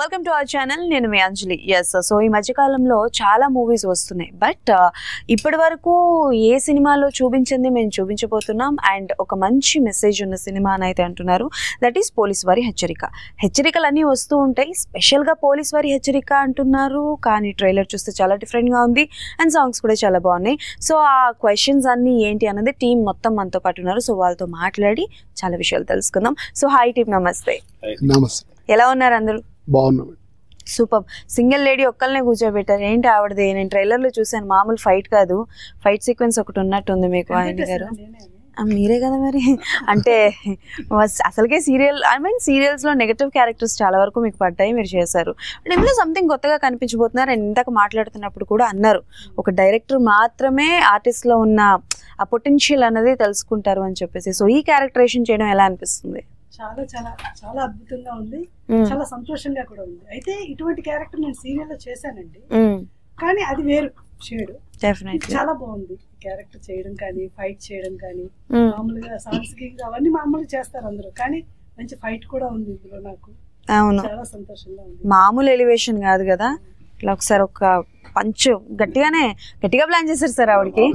Welcome to our channel. నేను మీ అంజలి. Yes, so ఈ మధ్యకాలంలో చాలా మూవీస్ వస్తున్నాయి, బట్ ఇప్పటి వరకు ఏ సినిమాలో చూపించింది మేము చూపించబోతున్నాం. అండ్ ఒక మంచి మెసేజ్ ఉన్న సినిమా అని అయితే అంటున్నారు. దట్ ఈస్ పోలీస్ వారి హెచ్చరిక. హెచ్చరికలు అన్నీ వస్తూ ఉంటాయి, స్పెషల్గా పోలీస్ వారి హెచ్చరిక అంటున్నారు. కానీ ట్రైలర్ చూస్తే చాలా డిఫరెంట్గా ఉంది అండ్ సాంగ్స్ కూడా చాలా బాగున్నాయి. సో ఆ క్వశ్చన్స్ అన్నీ ఏంటి అన్నది టీం మొత్తం మనతో పాటు ఉన్నారు. సో వాళ్ళతో మాట్లాడి చాలా విషయాలు తెలుసుకుందాం. సో హాయ్ టీం, నమస్తే. నమస్తే. ఎలా ఉన్నారు అందరూ? బాగున్నాం. సూపర్. సింగిల్ లేడీ ఒక్కళ్ళనే కూర్చోబెట్టారు ఏంటి ఆవిడది? నేను ట్రైలర్లో చూసాను, మామూలు ఫైట్ కాదు, ఫైట్ సీక్వెన్స్ ఒకటి ఉన్నట్టుంది మీకు ఆయన గారు. మీరే కదా మరి. అంటే అసలుకే సీరియల్స్లో నెగటివ్ క్యారెక్టర్స్ చాలా వరకు మీకు పడ్డాయి, మీరు చేశారు. అంటే ఇందులో సంథింగ్ కొత్తగా కనిపించబోతున్నారు. అండ్ ఇందాక మాట్లాడుతున్నప్పుడు కూడా అన్నారు, ఒక డైరెక్టర్ మాత్రమే ఆర్టిస్ట్లో ఉన్న ఆ పొటెన్షియల్ అనేది తెలుసుకుంటారు అని చెప్పేసి. సో ఈ క్యారెక్టరేషన్ చేయడం ఎలా అనిపిస్తుంది? చాలా చాలా చాలా అద్భుతంగా ఉంది, చాలా సంతోషంగా కూడా ఉంది. అయితే ఇటువంటి క్యారెక్టర్ నేను సీరియల్లో చేశానండి, కానీ అది వేరు షేడ్. చాలా బాగుంది క్యారెక్టర్ చేయడం కానీ, ఫైట్ చేయడం కానీ, మామూలుగా సాంస్కృతిక అవన్నీ మామూలుగా చేస్తారు అందరూ, కానీ మంచి ఫైట్ కూడా ఉంది ఇందులో. నాకు చాలా సంతోషంగా ఉంది. మామూలు ఎలివేషన్ కాదు కదా, ఇట్లా ఒకసారి ఒక పంచ్ గట్టిగా ప్లాన్ చేశారు సార్ ఆవిడకి.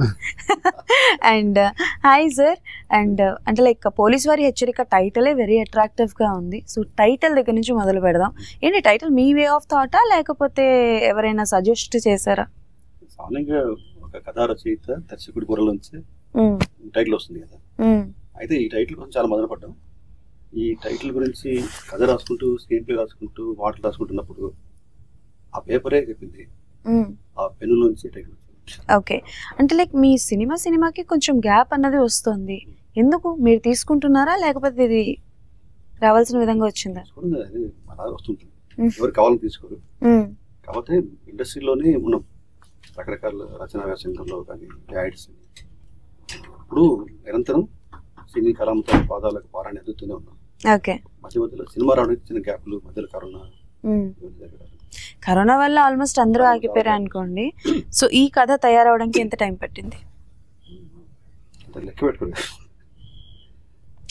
And hi sir. అండ్ అంటే లైక్ పోలీస్ వారి హెచ్చరిక టైటిలే వెరీ అట్రాక్టివ్గా ఉంది. సో టైటిల్ దగ్గర నుంచి మొదలు పెడదాం. ఏంటి టైటిల్ మీ వే ఆఫ్ థాటా లేకపోతే ఎవరైనా సజెస్ట్ చేశారా? ఒక కథా రచయిత దర్శకుడి బుర్రలోంచి టైటిల్ వస్తుంది కదా. అయితే ఈ టైటిల్ గురించి చాలా మొదలు పడ్డాం. ఈ టైటిల్ గురించి కథ రాసుకుంటూ, స్క్రీన్ ప్లే రాసుకుంటూ, మాటలు రాసుకుంటున్నప్పుడు ఆ పేపరే చెప్పింది, ఆ పెన్నులోంచి టైటిల్. ఓకే, అంటే లైక్ మీ సినిమాకి కొంచెం గ్యాప్ అన్నది వస్తుంది. ఎందుకు మీరు తీసుకుంటున్నారా లేకపోతే ఇది రావాల్సిన విధంగా వచ్చిందా? వస్తుంటుంది, ఎవరు కావాలని తీసుకోరు. కాకపోతే ఇండస్ట్రీలోనే మనం రకరకాల రచనా వ్యాసంగంలో కానీ యాడ్స్ ఇప్పుడు నిరంతరం సినీ కళాంత పాదాలకు పారాన్ని ఎదుగుతూనే ఉన్నాం. మధ్య మధ్యలో సినిమా రావడానికి చిన్న గ్యాప్లు, మధ్యలో కరోనా వల్ల ఆల్మోస్ట్ అందరూ ఆగిపోయారు అనుకోండి. సో ఈ కథ తయారవడానికి ఎంత టైం పట్టింది?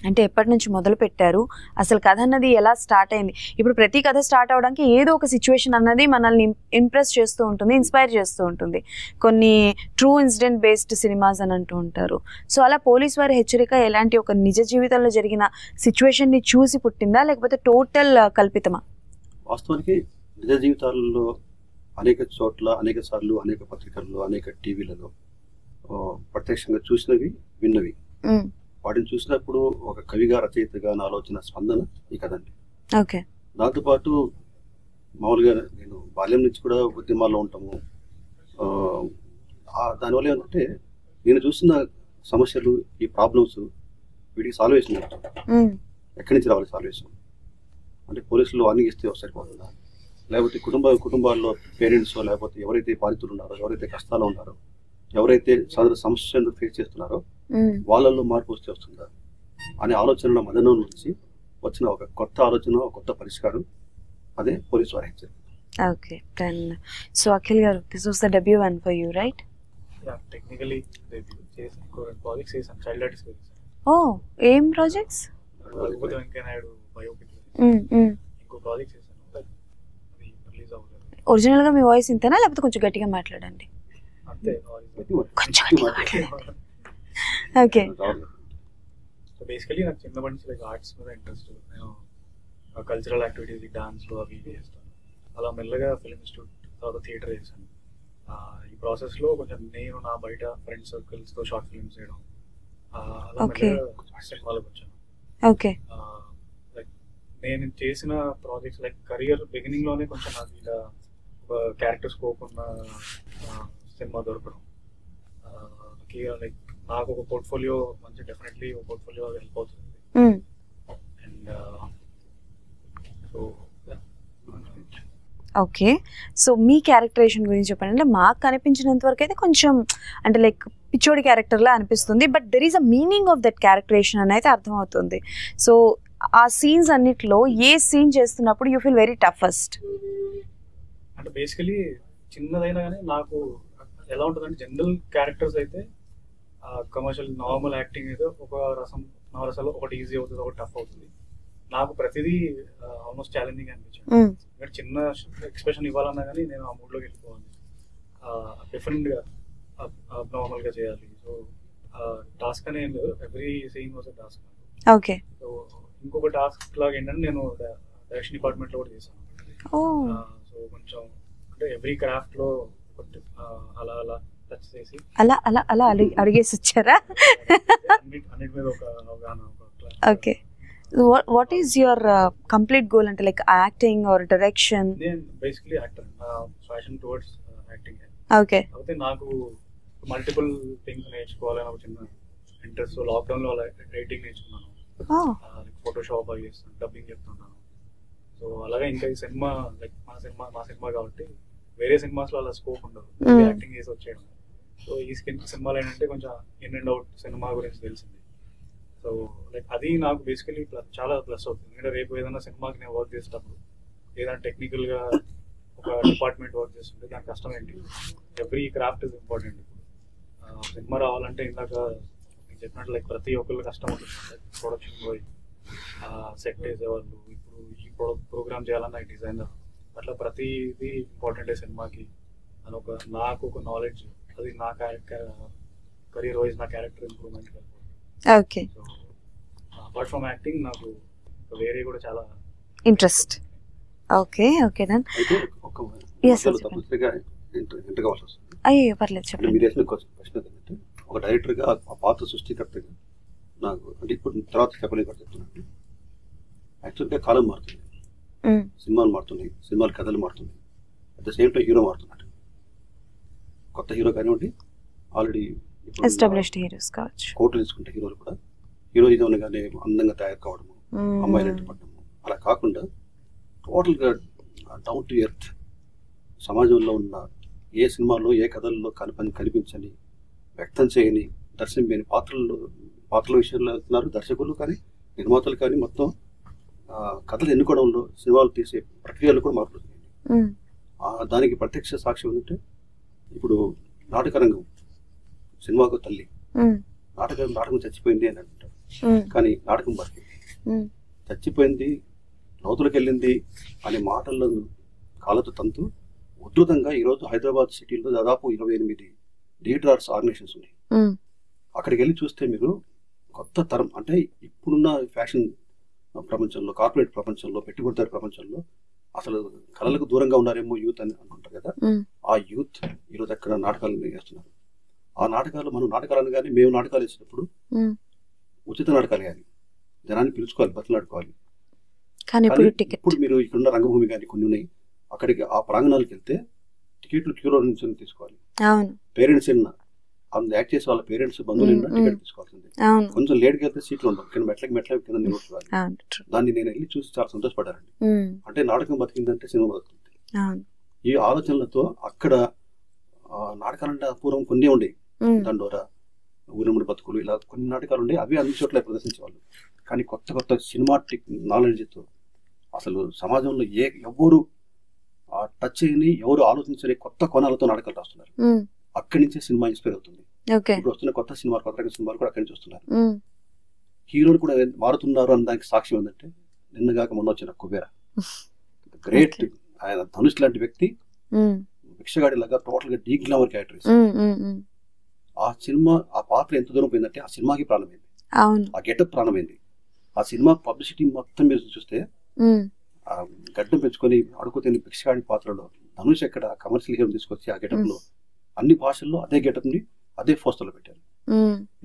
అంటే ఎప్పటి నుంచి మొదలు పెట్టారు? అసలు కథ అన్నది ఎలా స్టార్ట్ అయింది? ఇప్పుడు ప్రతి కథ స్టార్ట్ అవడానికి ఏదో ఒక సిచ్యువేషన్ అన్నది మనల్ని ఇంప్రెస్ చేస్తూ ఉంటుంది, ఇన్స్పైర్ చేస్తూ ఉంటుంది. కొన్ని ట్రూ ఇన్సిడెంట్ బేస్డ్ సినిమాస్ అని అంటూ ఉంటారు. సో అలా పోలీస్ వారి హెచ్చరిక ఎలాంటి ఒక నిజ జీవితంలో జరిగిన సిచ్యువేషన్ని చూసి పుట్టిందా లేకపోతే టోటల్ కల్పితమా? వాస్తవానికి నిజ జీవితాలలో అనేక చోట్ల, అనేక సార్లు, అనేక పత్రికల్లో, అనేక టీవీలలో ప్రత్యక్షంగా చూసినవి, విన్నవి. వాటిని చూసినప్పుడు ఒక కవిగా, రచయితగా నా ఆలోచన స్పందన ఈ కథండి. దాంతోపాటు మామూలుగా నేను బాల్యం నుంచి కూడా ఉద్యమాల్లో ఉంటాము. దానివల్ల ఏంటంటే నేను చూసిన సమస్యలు, ఈ ప్రాబ్లమ్స్, వీటికి సాల్వేషన్ ఎక్కడి నుంచి రావాలి సాల్వేషన్ అంటే పోలీసులు వార్నింగ్ ఇస్తే సరిపోతుందా, లేకపోతే కుటుంబాల్లో పేరెంట్స్, లేకపోతే ఎవరైతే బాధితులు ఉన్నారో, ఎవరైతే కష్టాలు ఉన్నారో, ఎవరైతే సమస్యలను ఫేస్ చేస్తున్నారో వాళ్ళల్లో మార్పు వస్తే వస్తుందా అనే ఆలోచనల మదనం నుంచి వచ్చిన ఒక కొత్త ఆలోచన, ఒక కొత్త పరిష్కారం, అదే పోలీస్ వారి హెచ్చరిక. ఓకే, దెన్ సో అఖిల్ గారు, this was the debut one for you, right? Yeah, technically debut చేసాను. కోరన్ ప్రాజెక్ట్స్ చేసాను, చైల్డ్ ఆర్టిస్ట్ చేసాను. ఓ, ఏం ప్రాజెక్ట్స్? రఘుపతి వెంకయ్య నాయుడు బయోపిక్. ఇంకో ప్రాజెక్ట్ చేశాను, అది రిలీజ్ అవ్వలేదు. ఒరిజినల్ గా మీ వాయిస్ ఇంతేనా లేకపోతే కొంచెం గట్టిగా మాట్లాడండి? అంతే, కొంచెం గట్టిగా మాట్లాడండి. ఓకే. సో బేసికలీ నాకు చిన్నప్పటి నుంచి లైక్ ఆర్ట్స్ మీద ఇంట్రెస్ట్. నేను కల్చరల్ యాక్టివిటీస్, డాన్స్లో అవి చేస్తాను. అలా మెల్లగా ఫిల్మ్ ఇన్స్టిట్యూట్, తర్వాత థియేటర్ చేశాను. ఈ ప్రాసెస్లో కొంచెం నేను నా బయట ఫ్రెండ్ సర్కిల్స్తో షార్ట్ ఫిల్మ్స్ చేయడం, అలా మెల్లగా సినిమాలకు వచ్చాను. ఓకే. లైక్ నేను చేసిన ప్రాజెక్ట్స్ లైక్ కెరియర్ బిగినింగ్లోనే కొంచెం నాకు ఇలా ఒక క్యారెక్టర్ స్కోప్ ఉన్న సినిమా దొరకడం, లైక్ నాకు ఒక పోర్ట్ఫోలియో మంచి డెఫినెట్లీ ఒక పోర్ట్ఫోలియో హెల్ప్ అవుతుంది. అండ్ సో ఓకే, సో మీ క్యారెక్టరేషన్ గురించి చెప్పండి. అంటే మాకు కనిపించినంత వరకు అయితే కొంచెం అంటే లైక్ పిచ్చోడి క్యారెక్టర్లా అనిపిస్తుంది, but there is a meaning of that characterisation అని అయితే అర్థమవుతుంది. సో ఆ సీన్స్ అన్నిట్లో ఏ సీన్ చేస్తున్నప్పుడు యూ ఫీల్ వెరీ టఫెస్ట్? అంటే బేసికలీ చిన్నదైనా కానీ నాకు ఎలా ఉంటుందంటే, జనరల్ క్యారెక్టర్స్ అయితే కమర్షియల్ నార్మల్ యాక్టింగ్ అయితే ఒక నవరసాలు ఒకటి ఈజీ అవుతుంది, ఒకటి టఫ్ అవుతుంది. నాకు ప్రతిదీ ఆల్మోస్ట్ ఛాలెంజింగ్ అనిపించింది. ఇక్కడ చిన్న ఎక్స్ప్రెషన్ ఇవ్వాలన్నా కానీ నేను ఆ మూడ్లోకి వెళ్ళిపోవాలి, డిఫరెంట్గా అబ్నార్మల్గా చేయాలి. సో టాస్క్ అనే every scene was a task. Okay. So ఇంకొక టాస్క్ లాగా ఏంటంటే నేను డైరెక్షన్ డిపార్ట్మెంట్లో కూడా చేశాను. సో కొంచెం అంటే ఎవ్రీ క్రాఫ్ట్లో అలా అలా టచ్ చేసి అలా అలా అలా అడిగేసి వచ్చారా? అన్నిటి మీద ఒక అవగాహన. Okay. What is your complete goal అంటే లైక్ యాక్టింగ్ ఆర్ డైరెక్షన్? నేను basically actor, fashion towards acting. Okay. అయితే నాకు మల్టిపుల్ థింగ్స్ నేర్చుకోవాలని ఒక చిన్న ఇంట్రెస్ట్. లాక్డౌన్లో రైటింగ్ నేర్చుకున్నాను, ఫోటోషాప్ అవి చేస్తాను, డబ్బింగ్ చెప్తున్నాను. సో అలాగే ఇంకా ఈ సినిమా లైక్ మా సినిమా కాబట్టి వేరే సినిమాస్లో అలా స్కోప్ ఉండదు, యాక్టింగ్ చేసి వచ్చేయడం. సో ఈ సినిమాలు ఏంటంటే కొంచెం ఇన్ అండ్ అవుట్ సినిమా గురించి తెలిసింది. సో లైక్ అది నాకు బేసికలీ చాలా ప్లస్ అవుతుంది. ఎందుకంటే రేపు ఏదైనా సినిమాకి నేను వర్క్ చేసేటప్పుడు ఏదైనా టెక్నికల్గా ఒక డిపార్ట్మెంట్ వర్క్ చేస్తుంటే దాని కష్టం ఏంటి, ఎవ్రీ క్రాఫ్ట్ ఇస్ ఇంపార్టెంట్. ఇప్పుడు సినిమా రావాలంటే ఇందాక నేను చెప్పినట్టు లైక్ ప్రతి ఒక్కళ్ళు కష్టం ఉంటుంది. ప్రొడక్షన్ పోయి సెట్ వేసేవాళ్ళు, ఇప్పుడు ఈ ప్రోగ్రామ్ చేయాలన్న డిజైనర్, అట్లా ప్రతిదీ ఇంపార్టెంట్ సినిమాకి. అని నాకు ఒక నాలెడ్జ్, అది నా కెరీర్ వైజ్ నా character improvement. Okay. So apart from acting నాకు వేరే కూడా చాలా ఇంట్రెస్ట్. ఓకే. Okay done. అయితే ఒక ఎంటర్ కావాల్సి వస్తుంది. అయ్యో పర్లేదు చెప్పండి. మీరు వేసిన క్వశ్చన్ ఏంటంటే ఒక డైరెక్టర్గా ఆ పాత్ర సృష్టికర్తగా నాకు అంటే ఇప్పుడు తర్వాత చెప్పలేదు కూడా చెప్తున్నాను. యాక్చువల్గా కాలం మారుతుంది, సినిమాలు మారుతున్నాయి, సినిమాల కథలు మారుతున్నాయి, at the same time hero మారుతున్నాడు. కొత్త హీరో కానివ్వండి, ఆల్రెడీ ఎస్టాబ్లిష్డ్ హీరోస్ కావచ్చు, కోట్లు తీసుకుంటే హీరోలు కూడా హీరోయిజం అనగానే అందంగా తయారు కావడము, అమ్మాయిలు పడడము, అలా కాకుండా టోటల్గా డౌన్ టు ఎర్త్ సమాజంలో ఉన్న ఏ సినిమాలో ఏ కథల్లో కనిపించని, వ్యక్తం చేయని, దర్శనం చేయని పాత్రల విషయంలో వెళ్తున్నారు దర్శకులు కానీ నిర్మాతలు కానీ. మొత్తం కథలు ఎన్నుకోవడంలో, సినిమాలు తీసే ప్రక్రియలు కూడా మార్పు. దానికి ప్రత్యక్ష సాక్ష్యం ఏంటంటే ఇప్పుడు నాటకరంగం సినిమాకు తల్లి. నాటకం చచ్చిపోయింది అని అంటారు, కానీ నాటకం బతికింది. చచ్చిపోయింది, లోతులకు వెళ్ళింది అనే మాటల్లో కాలతో తంతు ఉధృతంగా ఈరోజు హైదరాబాద్ సిటీలో దాదాపు 28 థియేటర్ ఆర్ట్స్ ఆర్గనైజేషన్స్ ఉన్నాయి. అక్కడికి వెళ్ళి చూస్తే మీరు కొత్త తరం అంటే ఇప్పుడున్న ఫ్యాషన్ ప్రపంచంలో, కార్పొరేట్ ప్రపంచంలో, పెట్టుబడిదారు ప్రపంచంలో అసలు కళలకు దూరంగా ఉన్నారేమో యూత్ అని అనుకుంటారు కదా. ఆ యూత్ ఈరోజు అక్కడ నాటకాలు వేస్తున్నారు. ఆ నాటకాలు, మనం నాటకాలను కానీ మేము నాటకాలు వేసినప్పుడు ఉచిత నాటకాలు కానీ జనాన్ని పిలుచుకోవాలి, బతులాడుకోవాలి. ఇప్పుడు మీరు ఇక్కడున్న రంగభూమి కానీ కొన్ని ఉన్నాయి, అక్కడికి ఆ ప్రాంగణాలకు వెళ్తే టికెట్లు క్యూలో నుంచి తీసుకోవాలి. పేరెంట్స్ యాక్ట్ చేసే వాళ్ళ పేరెంట్స్ బంధువులు టికెట్ తీసుకోవాల్సింది. కొంచెం లేట్కి వెళ్తే సీట్లు ఉండవు, కింద మెట్ల కింద నిలబడుకోవాలి. దాన్ని నేను వెళ్ళి చూసి చాలా సంతోషపడ్డారండి. అంటే నాటకం బతికిందంటే సినిమా బతుకుతుంది. ఈ ఆలోచనలతో అక్కడ నాటకాలంటే పూర్వం కొన్ని ఉండేవి, దండోరా, ఊరిముడి బతుకులు, ఇలా కొన్ని నాటకాలు ఉండే, అవి అన్ని చోట్ల ప్రదర్శించేవాళ్ళు. కానీ కొత్త కొత్త సినిమాటిక్ నాలెడ్జ్తో అసలు సమాజంలో ఎవరు టచ్ చేయని, ఎవరు ఆలోచించని కొత్త కోణాలతో నాటకాలు రాస్తున్నారు. అక్కడి నుంచే సినిమా ఇన్స్పైర్ అవుతుంది. ఇప్పుడు వస్తున్న కొత్త సినిమాలు, కొత్త రకం సినిమాలు కూడా అక్కడి నుంచి వస్తున్నారు. హీరోలు కూడా మారుతున్నారు అన్న దానికి సాక్ష్యం ఏంటంటే నిన్నగాక మొన్న వచ్చిన కుబేరా, గ్రేట్, ఆయన ధనుష్ లాంటి వ్యక్తి భిక్షగాడి లాగా టోటల్ గా డీ గ్లామర్ క్యారెక్టర్. ఆ సినిమా, ఆ పాత్ర ఎంత దూరం పోయిందంటే ఆ సినిమాకి ప్రాణమైంది, ఆ గెటప్ ప్రాణమైంది. ఆ సినిమా పబ్లిసిటీ మొత్తం మీరు చూస్తే ఆ గడ్డం పెంచుకొని అడుగుతున్న భిక్షగాడి పాత్రలో ధనుష్ ఎక్కడ కమర్షియల్ హీరో తీసుకొచ్చి ఆ గెటప్ లో అన్ని భాషల్లో అదే గెటప్ ని అదే పోస్టర్లో పెట్టారు.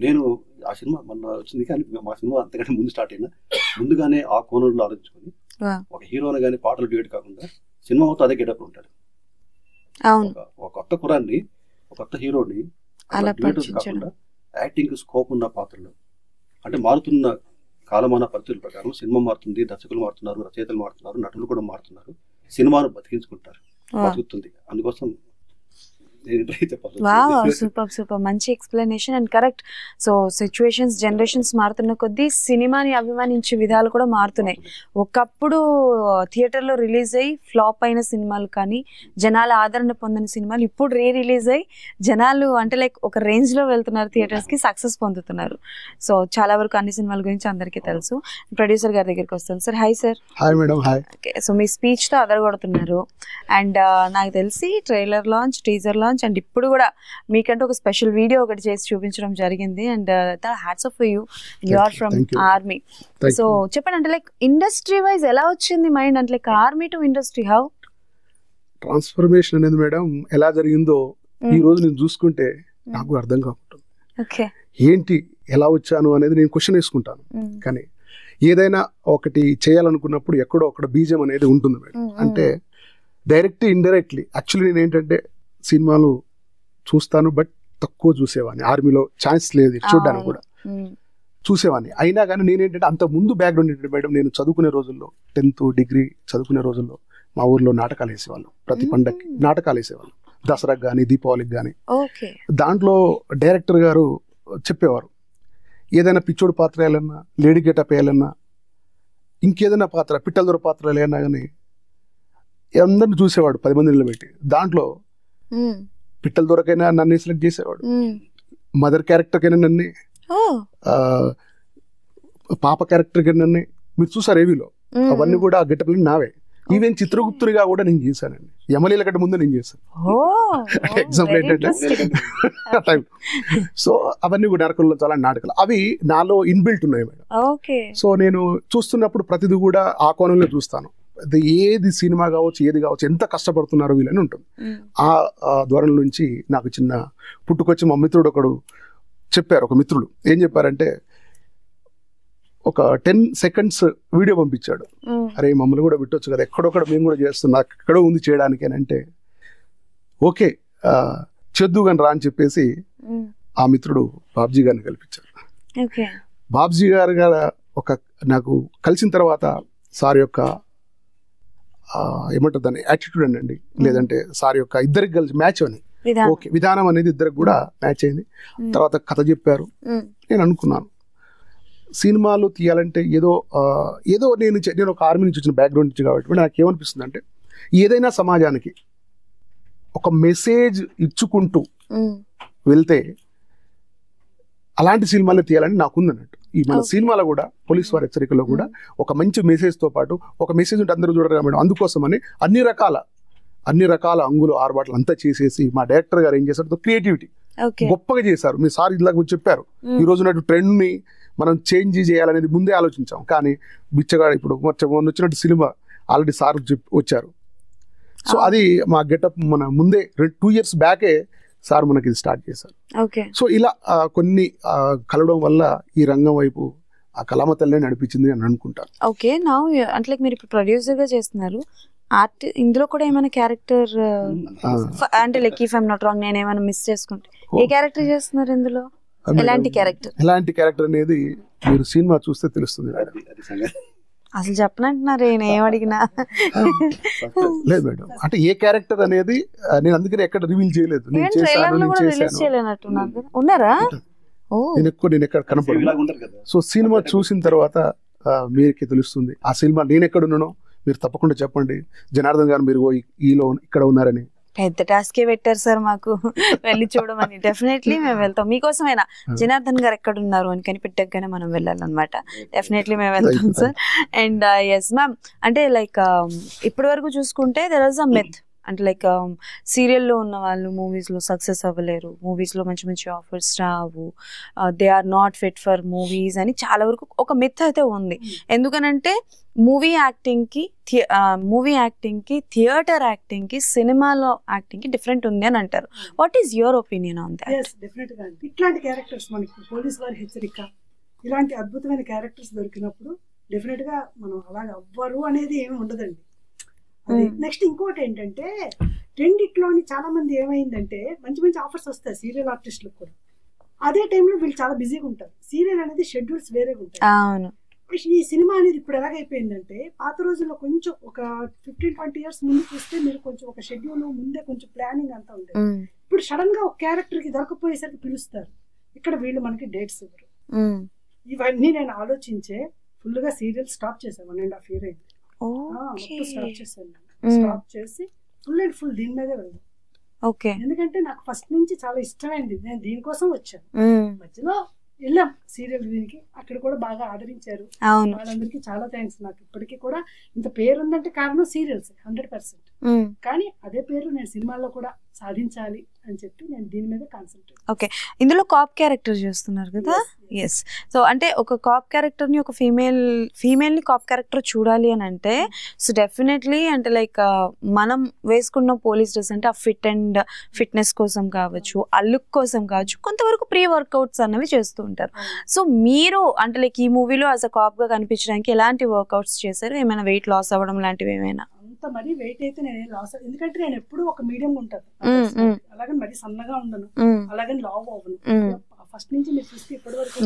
నేను ఆ సినిమా మొన్న వచ్చింది, కానీ మా సినిమా అంతకంటే ముందు స్టార్ట్ అయినా ముందుగానే ఆ కోణంలో ఆలోచించుకొని ఒక హీరోని కానీ పాటలు డ్యూయట్ కాకుండా సినిమా మొత్తం అదే గెటప్ ఉంటాడు. ఒక కొత్త కురాన్ని, ఒక కొత్త హీరోని కాకుండా యాక్టింగ్ స్కోప్ ఉన్న పాత్రలు, అంటే మారుతున్న కాలమాన పరిస్థితుల ప్రకారం సినిమా మారుతుంది, దర్శకులు మారుతున్నారు, రచయితలు మారుతున్నారు, నటులు కూడా మారుతున్నారు, సినిమాను బతికించుకుంటారు, బతుకుతుంది. అందుకోసం వావ్, సూపర్ సూపర్, మంచి explanation and correct. So situations, generations మారుతున్న కొద్దీ సినిమాని అభిమానించే విధాలు కూడా మారుతున్నాయి. ఒకప్పుడు థియేటర్లో రిలీజ్ అయ్యి ఫ్లాప్ అయిన సినిమాలు కానీ జనాల ఆదరణ పొందిన సినిమాలు ఇప్పుడు రిలీజ్ అయ్యి జనాలు అంటే లైక్ ఒక రేంజ్లో వెళ్తున్నారు, థియేటర్స్కి సక్సెస్ పొందుతున్నారు. సో చాలా వరకు అన్ని సినిమాల గురించి అందరికీ తెలుసు. ప్రొడ్యూసర్ గారి దగ్గరికి వస్తాను sir. Hi sir. Hi madam. Hi. Okay, so మీ స్పీచ్తో అదరగొడుతున్నారు అండ్ నాకు తెలిసి trailer launch, teaser launch and ఇప్పుడు కూడా మీకంటే ఒక స్పెషల్ వీడియో ఒకటి చేసి చూపించడం జరిగింది and hats off you, you are from army. So చెప్పండి, అంటే లైక్ ఇండస్ట్రీ వైజ్ ఎలా వచ్చింది మైండ్, అంటే like army to industry, how transformation అనేది మేడం ఎలా జరిగిందో ఈ రోజు నేను చూసుకుంటే నాకు అర్థం కాకుంటుంది. ఓకే, ఏంటి ఎలా వచ్చాను అనేది నేను క్వశ్చన్ వేసుకుంటాను. కానీ ఏదైనా ఒకటి చేయాలనుకున్నప్పుడు ఎక్కడో అక్కడ బీజం అనేది ఉంటుంది మేడం. అంటే డైరెక్ట్ ఇండైరెక్ట్లీ యాక్చువల్లీ నేను ఏంటంటే సినిమాలు చూస్తాను బట్ తక్కువ చూసేవాడిని. ఆర్మీలో ఛాన్స్ లేదు చూడడానికి కూడా, చూసేవాడిని. అయినా కానీ నేనేంటంటే అంత ముందు బ్యాక్గ్రౌండ్ ఏంటంటే మేడం, నేను చదువుకునే రోజుల్లో 10th డిగ్రీ చదువుకునే రోజుల్లో మా ఊర్లో నాటకాలు వేసేవాళ్ళు. ప్రతి పండగకి నాటకాలు వేసేవాళ్ళు, దసరాకి కానీ దీపావళికి కానీ. దాంట్లో డైరెక్టర్ గారు చెప్పేవారు, ఏదైనా పిచ్చోడు పాత్ర వేయాలన్నా, లేడీ గెటప్ వేయాలన్నా, ఇంకేదైనా పాత్ర, పిట్టల దొర పాత్ర వేయాలన్నా కానీ అందరిని చూసేవాడు 10 మంది నిలబెట్టి. దాంట్లో పిట్టల దొరకైనా నన్ను సెలెక్ట్ చేసేవాడు, మదర్ క్యారెక్టర్కైనా నన్ను, పాప క్యారెక్టర్కైనా నన్ను. మీరు చూసారు ఏవీలో, అవన్నీ కూడా ఆ గెటప్లు నావే. ఈవెన్ చిత్రగుప్తుడిగా కూడా నేను చేశానండి, యమలీల కంటే ముందు నేను చేశాను. ఎగ్జాంపుల్ ఏంటంటే సో అవన్నీ కూడా నరకంలో చాలా నాటకాలు అవి నాలో ఇన్బిల్ట్ ఉన్నాయి మేడం. సో నేను చూస్తున్నప్పుడు ప్రతిదీ కూడా ఆ కోణంలో చూస్తాను. ఏది సినిమా కావచ్చు, ఏది కావచ్చు, ఎంత కష్టపడుతున్నారో వీళ్ళని ఉంటుంది. ఆ ధోరణి నుంచి నాకు చిన్న పుట్టుకొచ్చి మా మిత్రుడు ఒకడు చెప్పారు, ఒక మిత్రుడు ఏం చెప్పారంటే, ఒక 10 seconds వీడియో పంపించాడు. అరే మమ్మల్ని కూడా పెట్టొచ్చు కదా, ఎక్కడొక్కడ మేము కూడా చేస్తున్నాం, నాకు ఎక్కడో ఉంది చేయడానికి అని. అంటే ఓకే చేద్దు కానీ రా అని చెప్పేసి ఆ మిత్రుడు బాబ్జీ గారిని కల్పించారు. బాబ్జీ గారు ఒక నాకు కలిసిన తర్వాత సార్ యొక్క ఏమంటారు దాన్ని, యాటిట్యూడ్ అనండి, లేదంటే సార్ యొక్క ఇద్దరికి కలిసి మ్యాచ్ అని, ఓకే విధానం అనేది ఇద్దరికి కూడా మ్యాచ్ అయింది. తర్వాత కథ చెప్పారు. నేను అనుకున్నాను సినిమాలు తీయాలంటే ఏదో నేను ఒక ఆర్మీ నుంచి వచ్చిన బ్యాక్గ్రౌండ్ నుంచి కాబట్టి నాకు ఏమనిపిస్తుంది అంటే, ఏదైనా సమాజానికి ఒక మెసేజ్ ఇచ్చుకుంటూ వెళ్తే అలాంటి సినిమాలు తీయాలని నాకుంది అన్నట్టు. ఈ మన సినిమాలో కూడా పోలీస్ వారి హెచ్చరికలో కూడా ఒక మంచి మెసేజ్తో పాటు ఒక మెసేజ్ ఉంటే అందరూ చూడరు మేడం. అందుకోసమని అన్ని రకాల అంగులు ఆర్బాట్లు అంతా చేసేసి మా డైరెక్టర్ గారు ఏం చేశారు, క్రియేటివిటీ గొప్పగా చేశారు. మీ సార్ ఇలా చెప్పారు, ఈ రోజు ట్రెండ్ ని మనం చేంజ్ చేయాలనేది ముందే ఆలోచించాం. కానీ బిచ్చగాడు ఇప్పుడు వచ్చినట్టు సినిమా ఆల్రెడీ సార్ వచ్చారు. సో అది మా గెటప్ మన ముందే 2 years బ్యాకే సార్ మనకి ఇది స్టార్ట్ చేశారు. సో ఇలా కొన్ని కలవడం వల్ల ఈ రంగం వైపు ఆ కళామ తల్లే నడిపించింది అని అనుకుంటాను. ఓకే, నా అంటే మీరు ఇప్పుడు ప్రొడ్యూసర్ గా చేస్తున్నారు, ఇందులో కూడా ఏమైనా క్యారెక్టర్ అంటే like if I'm not wrong, నేను ఏమైనా మిస్ చేసుకుంటే ఏ క్యారెక్టర్ చేస్తున్నారు ఇందులో? ఎలాంటి క్యారెక్టర్ అనేది మీరు సినిమా చూస్తే తెలుస్తుంది. అసలు చెప్పనంటున్నారు, ఏం అడిగినా లేదు మేడం. అంటే ఏ క్యారెక్టర్ అనేది నేను అందుకని ఎక్కడ రివీల్ చేయలేదు. ఉన్నారా? నేను ఎక్కడ కనపడదు. సో సినిమా చూసిన తర్వాత మీకే తెలుస్తుంది ఆ సినిమా నేను ఎక్కడ ఉన్నానో. మీరు తప్పకుండా చెప్పండి, జనార్దన్ గారు మీరు ఇక్కడ ఉన్నారని. పెద్ద టాస్కే పెట్టారు సార్ మాకు, వెళ్ళి చూడమని. డెఫినెట్లీ మేము వెళ్తాం, మీకోసమైనా జనార్దన్ గారు ఎక్కడ ఉన్నారు అని కనిపెట్టగానే మనం వెళ్ళాలన్నమాట. డెఫినెట్లీ మేము వెళ్తాం సార్. అండ్ ఎస్ మ్యామ్, అంటే లైక్ ఇప్పటి వరకు చూసుకుంటే దెర్ ఇస్ అ మిత్, అంటే లైక్ సీరియల్లో ఉన్న వాళ్ళు మూవీస్లో సక్సెస్ అవ్వలేరు, మూవీస్లో మంచి మంచి ఆఫర్స్ రావు, they are not fit for movies అని చాలా వరకు ఒక మిత్ అయితే ఉంది. ఎందుకనంటే మూవీ యాక్టింగ్కి థియేటర్ యాక్టింగ్కి సినిమాలో యాక్టింగ్కి డిఫరెంట్ ఉంది అని అంటారు. What is your opinion on that? డెఫినెట్గా ఇట్లాంటి క్యారెక్టర్స్ మనకి పోలీస్ వారి హెచ్చరిక ఇలాంటి అద్భుతమైన క్యారెక్టర్స్ దొరికినప్పుడు డెఫినెట్గా మనం అలాగే అవ్వరు అనేది ఏమి ఉండదండి. నెక్స్ట్ ఇంకోటి ఏంటంటే, రెండిట్లోని చాలా మంది ఏమైందంటే మంచి మంచి ఆఫర్స్ వస్తాయి సీరియల్ ఆర్టిస్టులకు కూడా. అదే టైంలో వీళ్ళు చాలా బిజీగా ఉంటారు. సీరియల్ అనేది షెడ్యూల్స్ వేరేగా ఉంటాయి. ఈ సినిమా అనేది ఇప్పుడు ఎలాగైపోయిందంటే, పాత రోజుల్లో కొంచెం ఒక 15-20 years ముందు చూస్తే మీరు కొంచెం ఒక షెడ్యూల్ ముందే కొంచెం ప్లానింగ్ అంతా ఉండేది. ఇప్పుడు ఇప్పుడు సడన్ గా ఒక క్యారెక్టర్ కి దొరకపోయేసరికి పిలుస్తారు, ఇక్కడ వీళ్ళు మనకి డేట్స్ ఇవ్వరు. ఇవన్నీ నేను ఆలోచించే ఫుల్ గా సీరియల్ స్టాప్ చేశాను. 1.5 year అయింది మొత్తం స్టాప్ చేశాను. స్టాప్ చేసి ఫుల్ అండ్ ఫుల్ దీని మీదే వెళ్దాం. ఎందుకంటే నాకు ఫస్ట్ నుంచి చాలా ఇష్టమైంది, నేను దీనికోసం వచ్చాను. మధ్యలో వెళ్ళాం సీరియల్ దీనికి, అక్కడ కూడా బాగా ఆదరించారు వాళ్ళందరికీ చాలా థ్యాంక్స్. నాకు ఇప్పటికీ కూడా ఇంత పేరు ఉందంటే కారణం సీరియల్స్ 100%. కానీ అదే పేరు నేను సినిమాల్లో కూడా సాధించాలి అని చెప్పి నేను దీని మీద కాన్సన్ట్రేట్. ఓకే, ఇందులో కాప్ క్యారెక్టర్ చేస్తున్నారు కదా? ఎస్. సో అంటే ఒక కాప్ క్యారెక్టర్ ని, ఒక ఫీమేల్ ని కాప్ క్యారెక్టర్ చూడాలి అని అంటే సో డెఫినెట్లీ అంటే లైక్ మనం వేసుకున్న పోలీస్ డ్రెస్ అంటే ఆ ఫిట్నెస్ కోసం కావచ్చు, ఆ లుక్ కోసం కావచ్చు, కొంతవరకు ప్రీ వర్కౌట్స్ అన్నవి చేస్తూ ఉంటారు. సో మీరు అంటే లైక్ ఈ మూవీలో యాజ్ అ కాప్ గా కనిపించడానికి ఎలాంటి వర్కౌట్స్ చేశారు? ఏమైనా వెయిట్ లాస్ అవ్వడం లాంటివి ఏమైనా? అంత మరీ వెయిట్ అయితే నేను లాస్, ఎందుకంటే నేను ఎప్పుడు ఒక మీడియం ఉంటాను, అలాగని మరీ సన్నగా ఉండను, అలాగని లావ్ అవ్వను. ఫస్ట్ నుంచి మీరు చూస్తే ఇప్పటి వరకు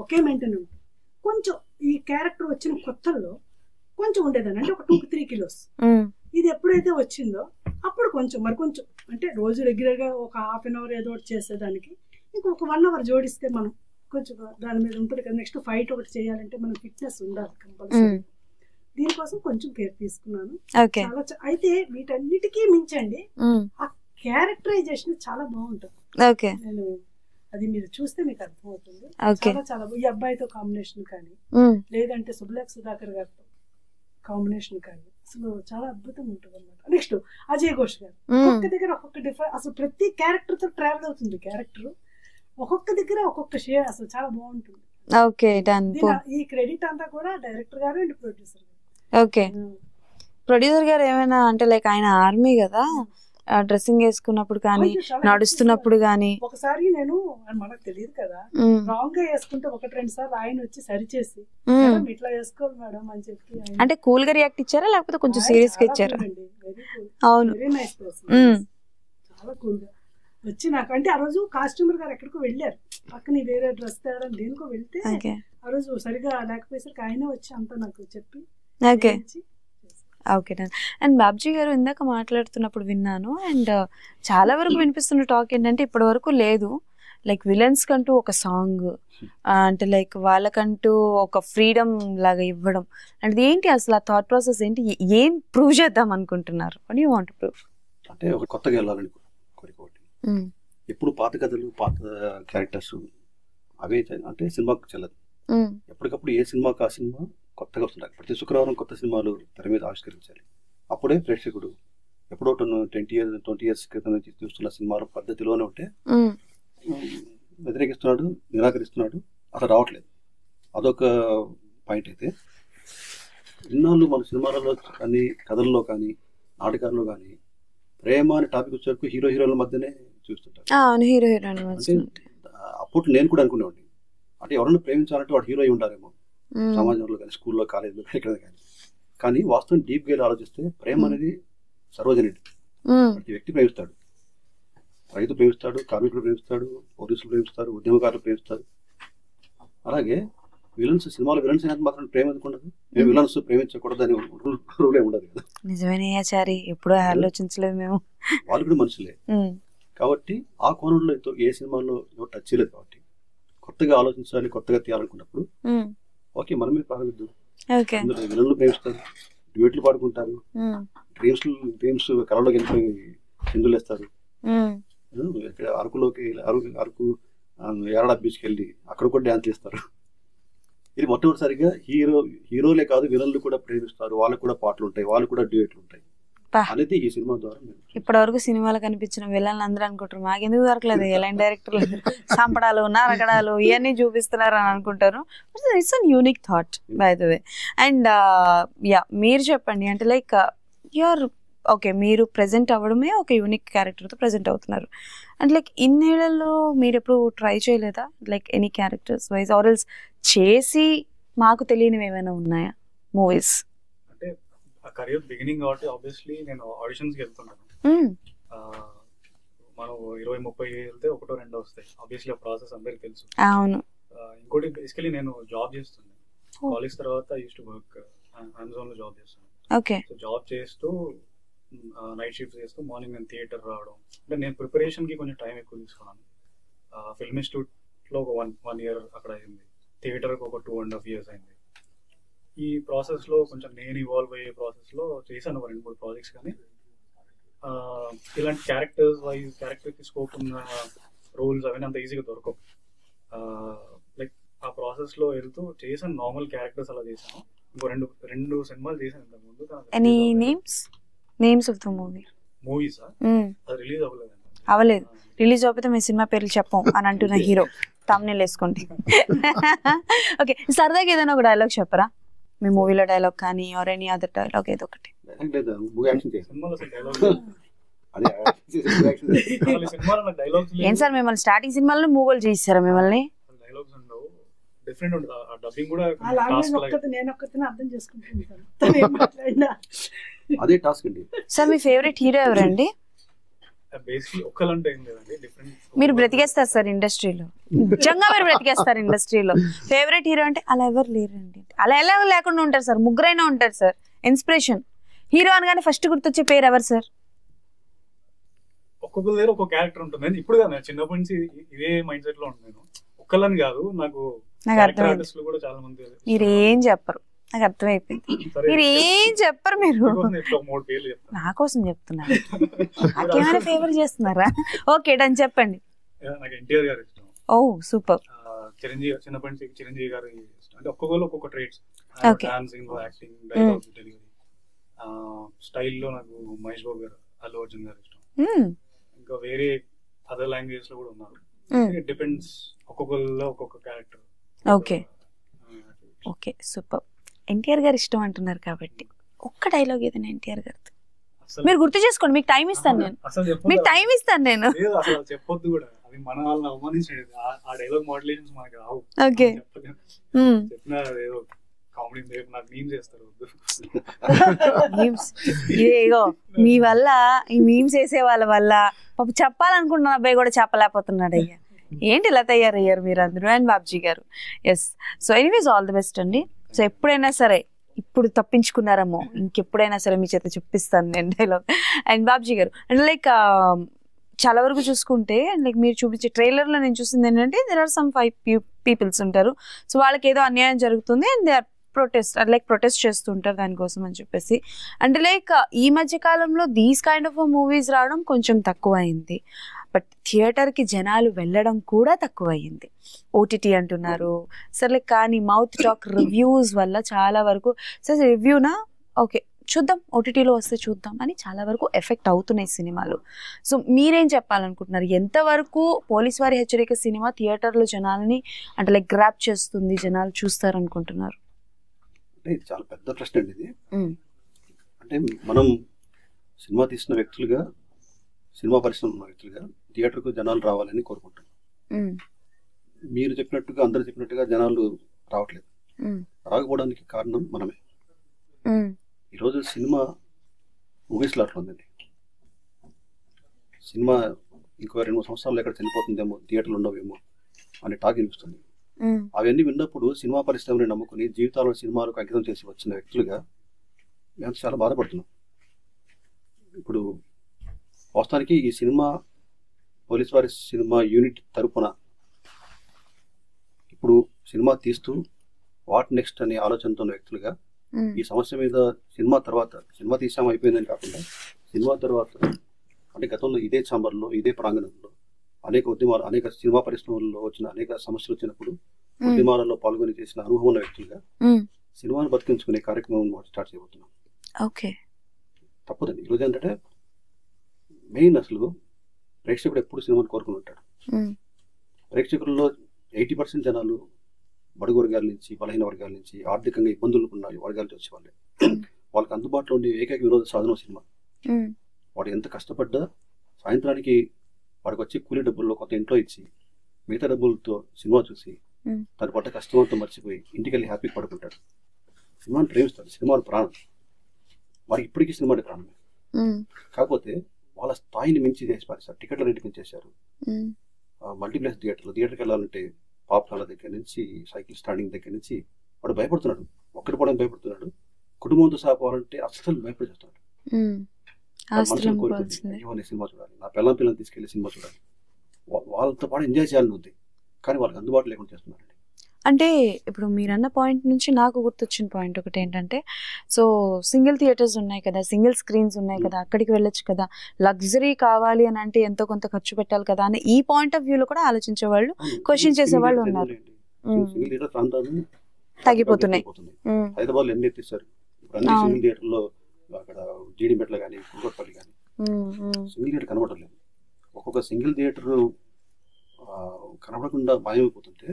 ఒకే మెయింటైన్ ఉంటుంది. కొంచెం ఈ క్యారెక్టర్ వచ్చిన కొత్తల్లో కొంచెం ఉండేదాన్ని, అంటే ఒక 2-3 kilos. ఇది ఎప్పుడైతే వచ్చిందో అప్పుడు కొంచెం మరి కొంచెం అంటే రోజు రెగ్యులర్ గా ఒక 1/2 hour ఏదో ఒకటి చేసేదానికి ఇంకొక 1 hour జోడిస్తే మనం కొంచెం దాని మీద ఉంటుంది కదా. నెక్స్ట్ ఫైట్ ఒకటి చేయాలంటే మనం ఫిట్నెస్ ఉండాలి కంపల్సరీ. దీనికోసం కొంచెం కేర్ తీసుకున్నాను. అయితే వీటన్నిటికీ మించండి ఆ క్యారెక్టరైజేషన్ చాలా బాగుంటుంది. నేను అది మీరు చూస్తే మీకు అర్థమవుతుంది. చాలా చాలా ఈ అబ్బాయితో కాంబినేషన్ కానీ, లేదంటే సుబ్బలేఖ సుధాకర్ గారితో కాంబినేషన్ కానీ అసలు చాలా అద్భుతంగా ఉంటుంది అన్నమాట. నెక్స్ట్ అజయ్ ఘోష్ గారు ఒక్కొక్క దగ్గర ఒక్కొక్క డిఫరెంట్, అసలు ప్రతి క్యారెక్టర్ తో ట్రావెల్ అవుతుంది. క్యారెక్టర్ ఒక్కొక్క దగ్గర ఒక్కొక్క షేర్ అసలు చాలా బాగుంటుంది. ఈ క్రెడిట్ అంతా కూడా డైరెక్టర్ గారు అండ్ ప్రొడ్యూసర్ గారు. ఓకే, ప్రొడ్యూసర్ గారు ఏమైనా అంటే లైక్ ఆయన ఆర్మీ కదా, డ్రెస్సింగ్ వేసుకున్నప్పుడు కానీ నడుస్తున్నప్పుడు కానీ ఒకసారి నేను మనకు తెలియదు కదా, రాంగ్ గా వేసుకుంటే 1-2 సార్లు ఆయన వచ్చి సరిచేసి ఇట్లా వేసుకోవాలి మేడం అని చెప్పి, అంటే కూల్ గా రియాక్ట్ ఇచ్చారా లేకపోతే కొంచెం సీరియస్ గా ఇచ్చారా? అవును, వెరీ నైస్ పర్సన్, చాలా కూల్ గా వచ్చి నాకు, అంటే ఆ రోజు కాస్ట్యూమర్ గారు ఎక్కడికో వెళ్ళారు, పక్కన వేరే డ్రెస్ తేడం దేనికో వెళ్తే ఆ రోజు సరిగా లేకపోయేసరికి ఆయనే వచ్చి అంతా నాకు చెప్పి. ఓకే. అండ్ బాబ్జీ గారు ఇందాక మాట్లాడుతున్నప్పుడు విన్నాను, అండ్ చాలా వరకు వినిపిస్తున్న టాక్ ఏంటంటే ఇప్పటి వరకు లేదు లైక్ విలన్స్ కంటూ ఒక సాంగ్, అంటే లైక్ వాళ్ళకంటూ ఒక ఫ్రీడమ్ లాగా ఇవ్వడం అంటే ఏంటి అసలు ఆ థాట్ ప్రాసెస్ ఏంటి? ఏం ప్రూవ్ చేద్దాం అనుకుంటున్నారు? What you want to prove? అంటే ఒక కొత్తగా వెళ్ళాలని కోరిక ఒకటి. ఎప్పుడు పాత కథలు, పాత క్యారెక్టర్స్ అవే అంటే సినిమాకు చెల్లదు. ఎప్పటికప్పుడు ఏ సినిమాకు ఆ సినిమా కొత్తగా వస్తుంటారు. ప్రతి శుక్రవారం కొత్త సినిమాలు తెర మీద ఆవిష్కరించాలి. అప్పుడే ప్రేక్షకుడు ఎప్పుడో 20 years క్రితం నుంచి చూస్తున్న సినిమాల పద్ధతిలోనే ఉంటే వ్యతిరేకిస్తున్నాడు, నిరాకరిస్తున్నాడు, అసలు రావట్లేదు. అదొక పాయింట్. అయితే ఇన్నాళ్ళు మన సినిమాలలో కానీ, కథల్లో కానీ, నాటకాల్లో కానీ ప్రేమ అనే టాపిక్ వచ్చేసరికి హీరోల మధ్యనే చూస్తుంటారు. అప్పుడు నేను కూడా అనుకునేవాడిని, అంటే ఎవరైనా ప్రేమించాలంటే వాడు హీరో అయి ఉంటారేమో సమాజంలో కానీ, స్కూల్లో, కాలేజీలో ఎక్కడ కానీ. కానీ వాస్తవం డీప్ గా ఆలోచిస్తే ప్రేమ అనేది సర్వజనుడి. ప్రతి వ్యక్తి ప్రేమిస్తాడు. రైతు ప్రేమిస్తాడు, కార్మికుడు ప్రేమిస్తాడు, పోలీసులు ప్రేమిస్తారు, ఉద్యమకారులు ప్రేమిస్తారు. అలాగే విలన్స్, సినిమాలో విలన్స్ అయినంత మాత్రం ప్రేమ ఎందుకుండదు? మేము విలన్స్ ప్రేమించకూడదు అని రూలే ఉండదు కదా. నిజమేనాచారి, ఎప్పుడూ ఆలోచించలేదు మేము. వాళ్ళు కూడా మనుషులే కాబట్టి ఆ కోణంలో ఏ సినిమాలో టచ్ చేయలేదు. కాబట్టి కొత్తగా ఆలోచించాలి, కొత్తగా తీయాలనుకున్నప్పుడు ఓకే మనమే ప్రారంభిద్దాం. విలన్లు ప్రేమిస్తారు, డ్యూయట్లు పాడుకుంటారు, డ్రీమ్స్ కళలోకి వెళ్ళిపోయి సింధులు వేస్తారు. అరకు ఏరడా బీచ్కి వెళ్ళి అక్కడ కూడా డ్యాన్స్ చేస్తారు. ఇది మొట్టమొదటిసారిగా హీరోలే కాదు విలన్లు కూడా ప్రేమిస్తారు, వాళ్ళకు కూడా పాటలు ఉంటాయి, వాళ్ళు కూడా డ్యూయట్లు ఉంటాయి అనేది ఈ సినిమా ద్వారా. ఇప్పటి వరకు సినిమాలు కనిపించిన విలన్లు అందరూ అనుకుంటారు మాకెందుకు దొరకలేదు, ఎలాంటి డైరెక్టర్లు సంపడాలు, నరకడాలు ఇవన్నీ చూపిస్తున్నారు అని అనుకుంటారు. It's an unique taught by the way. And మీరు చెప్పండి, అంటే లైక్ యూఆర్ ఓకే, మీరు ప్రెజెంట్ అవ్వడమే ఒక యూనిక్ క్యారెక్టర్తో ప్రెజెంట్ అవుతున్నారు. అండ్ లైక్ ఇన్నేళ్లలో మీరు ఎప్పుడు ట్రై చేయలేదా like any characters wise, or else చేసి మాకు తెలియనివి ఏమైనా ఉన్నాయా మూవీస్? అంటే కెరీర్ బిగినింగ్ కాబట్టి ఆబ్వియస్లీ నేను ఆడిషన్స్కి వెళ్తున్నాను. మనం 20-30 వెళ్తే 1-2 వస్తాయి. ఆబ్వియస్లీ ఆ ప్రాసెస్ అందరికి తెలుసు. అవును. ఇంకోటి బేసికలీ నేను జాబ్ చేస్తున్నాను. కాలేజ్ తర్వాత use to work hands on లో జాబ్ చేస్తాను. ఓకే. సో జాబ్ చేస్తూ నైట్ షిఫ్ట్ చేస్తూ మార్నింగ్ నేను థియేటర్ రావడం, అంటే నేను ప్రిపరేషన్కి కొంచెం టైం ఎక్కువ తీసుకున్నాను. ఫిల్మ్ ఇన్స్టిట్యూట్లో ఒక వన్ ఇయర్ అక్కడ అయింది, థియేటర్కి ఒక 2.5 years అయింది. ఈ ప్రాసెస్లో కొంచెం నేను ఇవాల్వ్ అయ్యే ప్రాసెస్లో చేశాను ఒక 2-3 ప్రాజెక్ట్స్. కానీ ఇలాంటి క్యారెక్టర్కి స్కోప్ ఉన్న రోల్స్ అవన్నీ అంత ఈజీగా దొరకవు. లైక్ ఆ ప్రాసెస్లో వెళ్తూ చేశాను, నార్మల్ క్యారెక్టర్స్ అలా చేశాను. ఇంకో రెండు సినిమాలు చేశాను ఇంతకు ముందు. Any names of the movies అది రిలీజ్ అవ్వలేదు. రిలీజ్ అవ్వకపోతే మీ సినిమా పేర్లు చెప్పం అని అంటున్న హీరో తమ్నెల్ వేసుకోండి. ఓకే, సరదాగా ఏదైనా ఒక డైలాగ్ చెప్పరా, మీ మూవీలో డైలాగ్ కానీ ఆర్ ఎనీ అదర్ డైలాగ్ ఏదో ఒకటి. ఏం సార్ మిమ్మల్ని స్టార్టింగ్ సినిమాలో మూవీలు చేయిస్తారా మిమ్మల్ని? డైలాగ్స్ ఉండవు, డిఫరెంట్ ఉంటుంది. ఆ డబ్బింగ్ కూడా అర్థం చేసుకుంటాను. అదే టాస్క్ అండి. సార్ మీ ఫేవరెట్ హీరో ఎవరండి? బేసిక్లీ ఒక్కలంటే ఏం లేదండి, డిఫరెంట్. మీరు బ్రతికేస్తారు సార్ ఇండస్ట్రీలో, నిజంగా మీరు బ్రతికేస్తారు ఇండస్ట్రీలో. ఫేవరెట్ హీరో అంటే అలా ఎవరు లేరండి, అలా ఎలా లేకుండా ఉంటారు సార్, ముగ్గురైనా ఉంటారు సార్. ఇన్స్పిరేషన్ హీరో అనగానే ఫస్ట్ గుర్తొచ్చే పేరు ఎవరు సార్? ఒక్కొక్కరి దగ్గర ఒక్కొక్క క్యారెక్టర్ ఉంటుంది. ఇప్పుడు కదా చిన్నప్పటి నుంచి ఇదే మైండ్ సెట్ లో ఉంటాను. ఒక్కళ్ళని కాదు, నాకు అర్థమైంది. కూడా చాలా మంది మీరు ఏం చెప్పరు, నాకు అర్థమైపోయింది. మీరు ఏం చెప్పరు, మీరు నా కోసం చెప్తున్నారు, నాకేమైనా ఫేవర్ చేస్తున్నారా? ఓకే డన్, చెప్పండి. నాకు ఎన్టీఆర్ గారు ఇష్టం. ఓ సూపర్. చిరంజీవి, చిన్నప్పటి నుంచి చిరంజీవి గారు ఇష్టం. అంటే ఒక్కొక్కరు ఒక్కొక్క traits, dancing, acting, dialogues, delivery స్టైల్లో నాకు మహేష్ బాబు గారు, అల్లు అర్జున్ గారు ఇష్టం. ఇంకా వేరే అదర్ లాంగ్వేజెస్ లో కూడా ఉన్నారు. డిపెండ్స్, ఒక్కొక్కరిలో ఒక్కొక్క character. Okay okay super. NTR గారు ఇష్టం అంటున్నారు కాబట్టి ఒక్క డైలాగ్ ఏదైనా ఎన్టీఆర్ గారు మీరు గుర్తు చేసుకోండి, మీకు టైం ఇస్తాను నేను, మీకు టైం ఇస్తాను నేను. అసలు చెప్పొద్దు కూడా, అది మన వాళ్ళని అవమానించలేదు. ఆ డైలాగ్ మోడ్యులేషన్స్ మనకి రావు. ఓకే చెప్పిన ఏదో కామెడీ నాకు మీమ్స్ చేస్తారు. ఇదేగో మీ వల్ల, ఈ మీమ్స్ వేసే వాళ్ళ వల్ల చెప్పాలనుకుంటున్న అబ్బాయి కూడా చెప్పలేకపోతున్నాడు. అయ్యా ఏంటి ఇలా తయారయ్యారు మీరు అందరూ. అండ్ బాబ్జీ గారు, yes. So anyways all the best అండి. సో ఎప్పుడైనా సరే, ఇప్పుడు తప్పించుకున్నారేమో, ఇంకెప్పుడైనా సరే మీ చేత చూపిస్తాను నేను డైలాగ్. అండ్ బాబ్జీ గారు, అంటే లైక్ చాలా వరకు చూసుకుంటే లైక్ మీరు చూపించే ట్రైలర్లో నేను చూసింది ఏంటంటే దెర్ ఆర్ సమ్ 5 పీపుల్స్ ఉంటారు. సో వాళ్ళకి ఏదో అన్యాయం జరుగుతుంది అండ్ దే ఆర్ ప్రొటెస్ట్ చేస్తుంటారు దానికోసం అని చెప్పేసి. అంటే లైక్ ఈ మధ్య కాలంలో దీస్ కైండ్ ఆఫ్ మూవీస్ రావడం కొంచెం తక్కువ అయింది, బట్ థియేటర్కి జనాలు వెళ్ళడం కూడా తక్కువ అయింది. ఓటీటీ అంటున్నారు సరే, కానీ మౌత్ టాక్ రివ్యూస్ వల్ల చాలా వరకు సరే రివ్యూనా ఓకే చూద్దాం, ఓటీటీలో వస్తే చూద్దాం అని చాలా వరకు ఎఫెక్ట్ అవుతున్నాయి సినిమాలు. సో మీరేం చెప్పాలనుకుంటున్నారు? ఎంతవరకు పోలీస్ వారి హెచ్చరిక సినిమా థియేటర్లో జనాలని అంటే లైక్ గ్రాప్ చేస్తుంది, జనాలు చూస్తారనుకుంటున్నారు? అంటే ఇది చాలా పెద్ద ప్రశ్న అండి ఇది. అంటే మనం సినిమా తీసిన వ్యక్తులుగా, సినిమా పరిశ్రమ ఉన్న వ్యక్తులుగా థియేటర్కు జనాలు రావాలని కోరుకుంటాం. మీరు చెప్పినట్టుగా, అందరూ చెప్పినట్టుగా జనాలు రావట్లేదు. రాకపోవడానికి కారణం మనమే. ఈరోజు సినిమా మూవీస్లో అట్లా ఉందండి. సినిమా ఇంకో 2-3 సంవత్సరాలు ఎక్కడ చనిపోతుందేమో, థియేటర్లు ఉండవేమో అనే టాక్ వినిపిస్తుంది. అవన్నీ విన్నప్పుడు సినిమా పరిశ్రమని నమ్ముకుని జీవితాలను సినిమాలకు అంకితం చేసి వచ్చిన వ్యక్తులుగా మేము చాలా బాధపడుతున్నాం. ఇప్పుడు వాస్తవానికి ఈ సినిమా పోలీస్ వారి సినిమా యూనిట్ తరపున ఇప్పుడు సినిమా తీస్తూ వాట్ నెక్స్ట్ అనే ఆలోచనతో ఉన్న వ్యక్తులుగా ఈ సమస్య మీద సినిమా తర్వాత, సినిమా తీసాము అయిపోయిందని కాకుండా సినిమా తర్వాత, అంటే గతంలో ఇదే ఛాంబర్లో, ఇదే ప్రాంగణంలో అనేక ఉద్యమాలు, అనేక సినిమా పరిశ్రమల్లో వచ్చిన అనేక సమస్యలు వచ్చినప్పుడు ఉద్యమాలలో పాల్గొని చేసిన అనుభవం ఉన్న వ్యక్తులుగా సినిమాను బతికించుకునే కార్యక్రమం స్టార్ట్ చేయబోతున్నాం. ఓకే, తప్పదండి. ఈరోజు ఏంటంటే మెయిన్ అసలు ప్రేక్షకుడు ఎప్పుడు సినిమాను కోరుకుని ఉంటాడు. ప్రేక్షకుల్లో 80% జనాలు బడుగు వర్గాల నుంచి, బలహీన వర్గాల నుంచి, ఆర్థికంగా ఇబ్బందులు ఉన్న వర్గాల నుంచి వచ్చేవాళ్ళే. వాళ్ళకి అందుబాటులో ఉండే ఏకైక వినోద సాధనం సినిమా. వాడు ఎంత కష్టపడ్డా సాయంత్రానికి వాడికి వచ్చి కూలీ డబ్బుల్లో కొంత ఇంట్లో ఇచ్చి మిగతా డబ్బులతో సినిమా చూసి తన పట్ల కష్టమంతా మర్చిపోయి ఇంటికి వెళ్ళి హ్యాపీగా పడుకుంటాడు. సినిమాని ప్రేమిస్తాడు, సినిమాను ప్రాణం. వారికి ఇప్పటికీ సినిమాని ప్రాణమే. కాకపోతే వాళ్ళ స్థాయిని మించి చేసి పారేస్తారు. టికెట్ల రేటు పెంచేశారు. మల్టీప్లెక్స్ థియేటర్కి వెళ్ళాలంటే పాప్కార్న్ల దగ్గర నుంచి, సైకిల్ స్టాండింగ్ దగ్గర నుంచి వాడు భయపడుతున్నాడు. ఒక్కటి పోవడానికి భయపడుతున్నాడు. కుటుంబంతో సహా పోవాలంటే అస్సలు భయపడిచేస్తున్నాడు. ఆస్తులు అమ్ముకోవాల్సిందే. సినిమా చూడాలి, నా పిల్లల్ని తీసుకెళ్లి సినిమా చూడాలి, వాళ్ళతో పాటు ఎంజాయ్ చేయాలని ఉంది, కానీ వాళ్ళకి అందుబాటులో లేకుండా చేస్తున్నారండి. అంటే ఇప్పుడు మీరన్న పాయింట్ నుంచి నాకు గుర్తొచ్చిన పాయింట్ ఒకటి ఏంటంటే, సో సింగిల్ థియేటర్స్ ఉన్నాయి కదా, సింగిల్ స్క్రీన్స్ ఉన్నాయి కదా, అక్కడికి వెళ్ళొచ్చు కదా, లగ్జరీ కావాలి అని అంటే ఎంతో కొంత ఖర్చు పెట్టాలి కదా అని ఈ పాయింట్ ఆఫ్ వ్యూలో కూడా ఆలోచించే వాళ్ళు, క్వశ్చన్ చేసే వాళ్ళు ఉన్నారు. తగ్గిపోతున్నాయి. హైదరాబాద్ లో ఎన్ని ఎత్తిస్తారు ఇప్పుడు, అన్ని సింగిల్ థియేటర్ లో అక్కడ జీడిమెట్ల కానీ కుంగట్పల్లి కానీ సింగిల్ థియేటర్ కనబడలేదు. ఒక్కొక్క సింగిల్ థియేటర్ కనబడకుండా మాయమైపోతుంటే